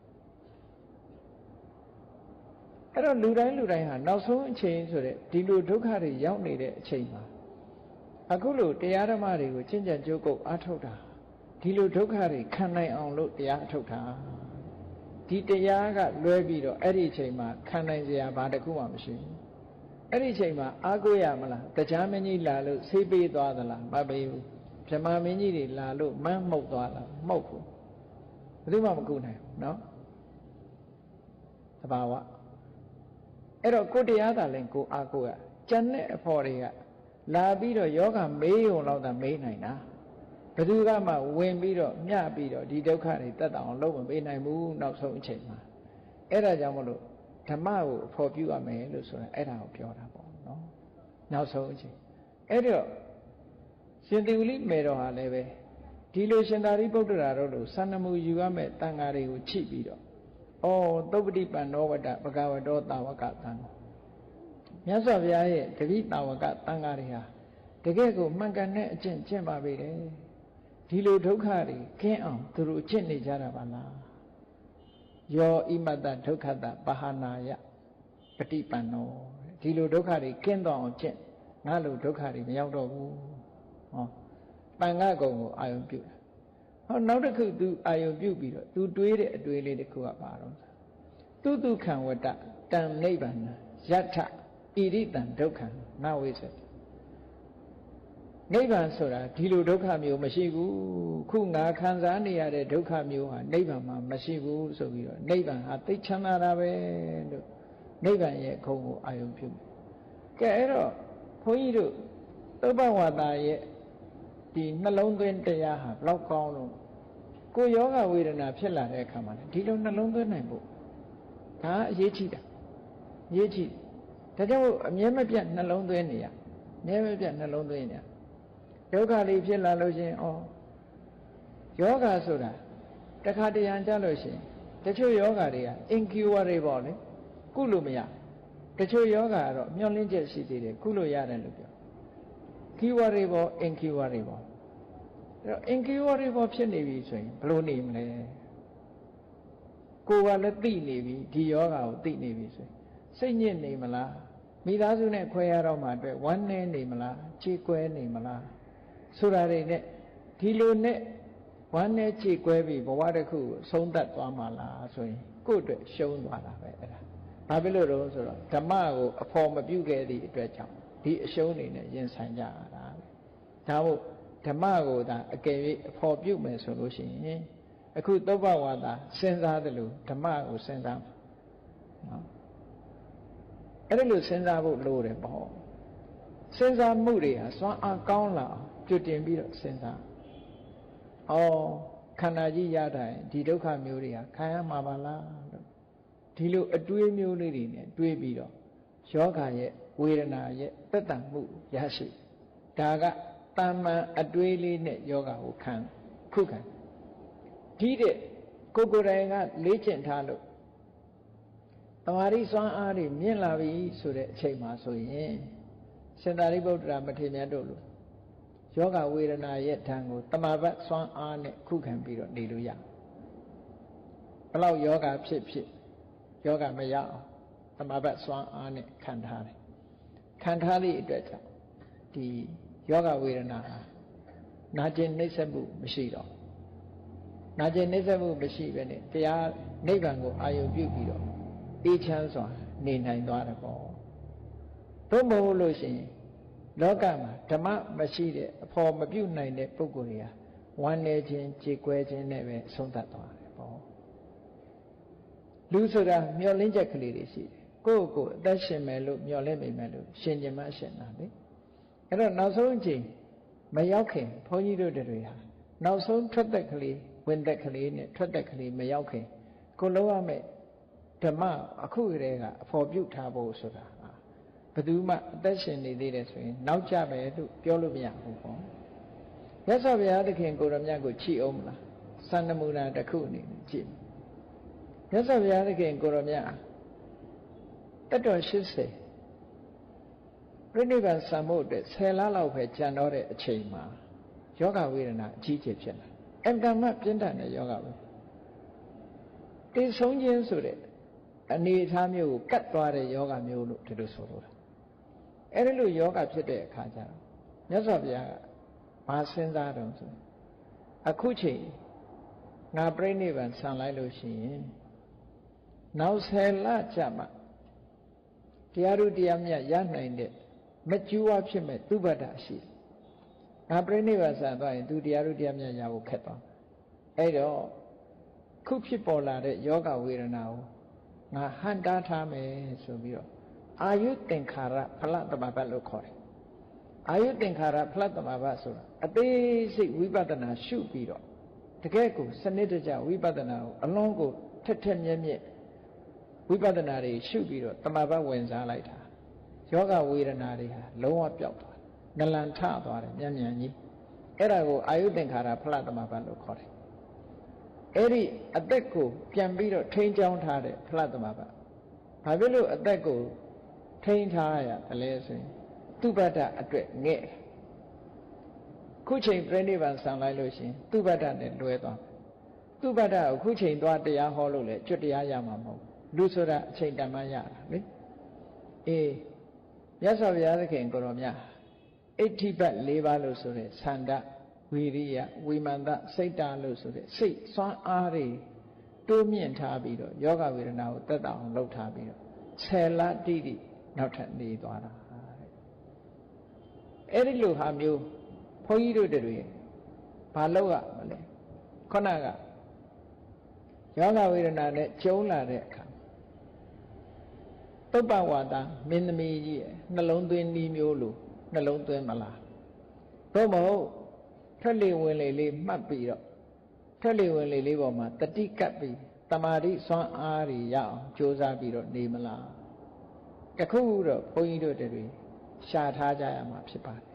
အဲ့တော့လူတိုင်းဟာနောက်ဆုံးအချိန်ဆိုတဲ့ဒီလိုဒုက္ခတွေရောက်နေတဲ့အချိန်မှာအခုလိုတရားဓမ္မတွေကိုကျင့်ကြံကြိုးကုပ်အားထုတ်တာဒီလိုဒုက္ခတွေခံနိုင်အောင်လို့တရားအထုတ်တာဒီတရားကလွဲပြီးတော့အဲ့ဒီအချိန်မှာခံနိုင်စရာဘာတစ်ခုမှမရှိဘူးအဲ့ဒီအချိန်မှာအားကိုးရမလားတရားမင်းကြီးလာလို့ဆေးပေးသွားသလားမပေးဘူးဗြဟ္မာမင်းကြီးတွေလာလို့မန်းမှုတ်သွားတာမဟုတ်ဘူးဘယ်သူမှမကူနိုင်ဘူးနော်တဘာဝ အဲ့တော့ကိုတရားသာလဲကိုအားကိုရကျန်တဲ့အဖို့တွေကလာပြီးတော့ယောဂမေးုံလောက်သာမေးနိုင်တာဘယ်သူကမှဝင်ပြီးတော့မျှပြီးတော့ဒီဒုက္ခတွေတက်တောင်လုံးမပေးနိုင်ဘူးနောက်ဆုံးအချိန်မှာအဲ့ဒါကြောင့်မလို့ဓမ္မကိုအဖို့ပြုရမယ်လို့ဆိုတာအဲ့ဒါကိုပြောတာပေါ့နော်နောက်ဆုံးအချိန်အဲ့တော့ရှင်သေဝလိမေတော်ဟာလည်းပဲဒီလိုရှင်သာရိပုတ္တရာတို့လိုစန္ဒမူယူရမဲ့တန်ဃာတွေကိုချိပြီးတော့သုပ္ပတိပန္နောဝတ္တဘဂဝတောတာဝကတံမြတ်စွာဘုရားရဲ့တတိတာဝကတန်ဃာတွေဟာတကယ့်ကိုမှန်ကန်တဲ့အကျင့်ကျင့်ပါပေတယ်ဒီလိုဒုက္ခတွေကင်းအောင်သူတို့ကျင့်နေကြတာပါလားယောဣမတ္တဒုက္ခတပဟာနာယပฏิပန္နောဒီလိုဒုက္ခတွေကင်းတော့အောင်ကျင့်ငါလိုဒုက္ခတွေမရောက်တော့ဘူးတန်ခါကုံကိုအာယုံပြုတာနောက်တစ်ခုသူအာယုံပြုပြီးတော့သူတွေးတဲ့အတွေးလေးတစ်ခုကပါတော့သူခံဝတ္တတံနိဗ္ဗာန်ယထဣရိတံဒုက္ခံနဝိသတိနိဗ္ဗာန်ဆိုတာဒီလိုဒုက္ခမျိုးမရှိဘူးခုငါခံစားနေရတဲ့ဒုက္ခမျိုးဟာနိဗ္ဗာန်မှာမရှိဘူးဆိုပြီးတော့နိဗ္ဗာန်ဟာသိချမ်းသာတာပဲလို့နိဗ္ဗာန်ရဲ့ခုံကိုအာယုံပြုကဲအဲ့တော့ဘုန်းကြီးတို့သုဘဝါဒရဲ့ဒီနှလုံးသွင်းတရားဟာဘလောက်ကောင်းလို့ကိုယောဂဝေဒနာဖြစ်လာတဲ့အခါမှာဒီလိုနှလုံးသွင်းနိုင်ဖို့ဒါအရေးကြီးတာအရေးကြီးဒါကြောင့်အမြဲမပြတ်နှလုံးသွင်းနေရအမြဲမပြတ်နှလုံးသွင်းနေရဒုက္ခလေးဖြစ်လာလို့ရှင်ယောဂဆိုတာတခါတရံကြလို့ရှင်တချို့ယောဂတွေက incurable ပေါ့လေကုလို့မရတချို့ယောဂကတော့မျောလင်းချက်ရှိသေးတယ်ကုလို့ရတယ်လို့ပြောcurable incurable အဲ့တော့ incurable ဖြစ်နေပြီဆိုရင်ဘယ်လိုနေမလဲကိုယ်ကလည်းသိနေပြီဒီယောဂါကိုသိနေပြီဆိုရင်စိတ်ညစ်နေမလားမိသားစုနဲ့ခွဲရတော့မှအတွက်ဝမ်းနည်းနေမလားခြေကွဲနေမလားဆိုတာတွေနဲ့ဒီလိုနဲ့ဝမ်းနည်းခြေကွဲပြီးဘဝတစ်ခုကိုဆုံးသက်သွားမှလားဆိုရင်ကိုယ့်အတွက်ရှုံးသွားတာပဲအဲ့ဒါဘာဖြစ်လို့တော့ဆိုတော့ဓမ္မကိုအဖို့မပြုခဲ့သည့်အတွက်ကြောင့်ဒီအရှုံးတွေနဲ့ရင်ဆိုင်ကြရတာဒါမို့ဓမ္မကိုသာအကယ်၍အဖို့ပြုမယ်ဆိုလို့ရှိရင်အခုသုဘဝါဒစဉ်းစားတယ်လို့ဓမ္မကိုစဉ်းစားနော်အဲ့ဒါလို့စဉ်းစားဖို့လိုတယ်ပေါ့စဉ်းစားမှုတွေဟာစွမ်းအားကောင်းလာအောင်ပြုတင်ပြီးတော့စဉ်းစားခန္ဓာကြီးရတိုင်းဒီဒုက္ခမျိုးတွေဟာခံရမှာပါလားလို့ဒီလိုအတွေးမျိုးလေးတွေနဲ့တွေးပြီးတော့ယောဂရဲ့ဝေဒနာရဲ့သက်တံမှုရရှိဒါကတာမန်အတွေးလေးနဲ့ယောဂကိုခုခံဒီတဲ့ကိုယ်တိုင်ကလေ့ကျင့်ထားလို့တမာရီစွမ်းအားတွေမြင့်လာပြီဆိုတဲ့အချိန်မှာဆိုရင်ရှင်သာရိပုတ္တရာမထေရမြတ်တို့လိုယောဂဝေဒနာရဲ့ဓာတ်ကိုတမာပတ်စွမ်းအားနဲ့ခုခံပြီးတော့နေလို့ရဘလောက်ယောဂဖြစ်ယောဂမရအောင်တမာပတ်စွမ်းအားနဲ့ခံထားတယ်ခံထားသည့်အတွက်ကြောင့်ဒီယောဂဝေဒနာဟာနာကျင်နှိပ်စက်မှုမရှိတော့နာကျင်နှိပ်စက်မှုမရှိပဲနဲ့တရားနိဗ္ဗာန်ကိုအာရုံပြုပြီးတော့အေးချမ်းစွာနေနိုင်သွားတယ်ပေါ့တို့မဟုတ်လို့ရှိရင်လောကမှာဓမ္မမရှိတဲ့အဖို့မပြုတ်နိုင်တဲ့ပုဂ္ဂိုလ်တွေဟာဝမ်းနေခြင်းကြေကွဲခြင်းနဲ့ပဲဆုံးသတ်သွားတယ်ပေါ့လူဆိုတာမျောလင်းချက်ကလေးတွေရှိတယ်ကိုယ့်ကိုယ်အသက်ရှင်မယ်လို့မျောလင့်မိမယ်လို့ရှင်ကျင်မှရှင်တာလေအဲ့တော့နောက်ဆုံးအချိန်မရောက်ခင်ဘုန်းကြီးတို့တွေဟာနောက်ဆုံးထွက်သက်ကလေးဝင်သက်ကလေးနဲ့ထွက်သက်ကလေးမရောက်ခင်ကိုလုံးရမယ်ဓမ္မအခုတည်းကအဖို့ပြုတ်ထားဖို့ဆိုတာဘယ်သူမှအသက်ရှင်နေသေးတယ်ဆိုရင်နောက်ကျပဲလို့ပြောလို့မရဘူးပေါ့မြတ်စွာဘုရားသခင်ကိုရမြတ်ကိုချီအောင်မလားစံနမူနာတစ်ခုအနေနဲ့ကြည့်မြတ်စွာဘုရားသခင်ကိုရမြတ်တတ်တော်80ပြိဋိဘံဆံမှုအတွက်10လလောက်ပဲကြံတော့တဲ့အချိန်မှာယောဂဝေဒနာအကြီးကျယ်ဖြစ်လာအင်္ဂမပြင်းထန်တဲ့ယောဂပဲတိဆုံးခြင်းဆိုတဲ့အနေအထားမျိုးကိုကတ်သွားတဲ့ယောဂမျိုးလို့ဒီလိုဆိုလို့အဲ့ဒီလိုယောဂဖြစ်တဲ့အခါကျတော့မြတ်စွာဘုရားကဘာစဉ်းစားတော့ဆိုအခုချိန်ငါပြိဋိဘံဆံလိုက်လို့ရှိရင်နောက်10လကြာမှတရားဥတရားမြတ်ရနိုင်တဲ့မကျူးဝဖြစ်မဲ့သုဘဒ္ဓရှိတယ်ငါပြိဋိဘံဆံသွားရင်သူတရားဥတရားမြတ်ရဖို့ခက်သွားအဲ့တော့ခုဖြစ်ပေါ်လာတဲ့ယောဂဝေဒနာကိုငါဟန်တားထားမယ်ဆိုပြီးတော့ အာယုသင်္ခါရဖလသမဘတ်လို့ခေါ်တယ်အာယုသင်္ခါရဖလသမဘတ်ဆိုတာအသေးစိတ်ဝိပဿနာရှုပြီးတော့တကယ်ကိုစနစ်တကျဝိပဿနာကိုအလုံးကိုထက်ထက်မြက်မြက်ဝိပဿနာတွေရှုပြီးတော့သမဘတ်ဝင်စားလိုက်တာယောဂဝေဒနာတွေဟာလုံးဝပျောက်သွားတယ်နလန်ထသွားတယ်မြန်မြန်ကြီးအဲ့ဒါကိုအာယုသင်္ခါရဖလသမဘတ်လို့ခေါ်တယ်အဲ့ဒီအသက်ကိုပြန်ပြီးတော့ထိန်းချောင်းထားတဲ့ဖလသမဘတ်ဘာဖြစ်လို့အသက်ကိုထိန်းထားရတယ်လဲဆိုရင်သူပတ္တအတွက်ငဲ့ခုချိန်ပြိဋိဘံဆံလိုက်လို့ရှင်သူပတ္တနဲ့လွဲသွားသူပတ္တကိုခုချိန်သွားတရားဟောလို့လေကျွတ်တရားရမှာမဟုတ်လူဆိုတာအချိန်တန်မှရတာလေအေးမြတ်စွာဘုရားသခင်ကိုရောမြတ်အဋ္ဌိပတ်၄ပါးလို့ဆိုတဲ့သန္တဝီရိယဝိမာန်တစိတ်တလို့ဆိုတဲ့စိတ်စွမ်းအားတွေတိုးမြင့်ထားပြီးတော့ယောဂဝေဒနာကိုတက်တောင်လှုပ်ထားပြီးတော့10 လတိတိနောက်ထပ်နေသွားတာတဲ့အဲ့ဒီလိုဟာမျိုးဘုန်းကြီးတို့တွေဘာလုပ်ရမလဲခုနကယောဂဝေဒနာနဲ့ကျုံလာတဲ့အခါသုပ္ပဝါဒမင်းသမီးကြီးရဲ့နှလုံးသွင်းနည်းမျိုးလိုနှလုံးသွင်းမလားသို့မဟုတ်ထွက်လေဝင်လေလေးမှတ်ပြီးတော့ထွက်လေဝင်လေလေးပေါ်မှာတတိကပ်ပြီးတမာတိစွမ်းအားတွေရအောင်ကြိုးစားပြီးတော့နေမလားတခုတော့ဘုန်းကြီးတို့တွေရှာထားကြရမှာဖြစ်ပါတယ်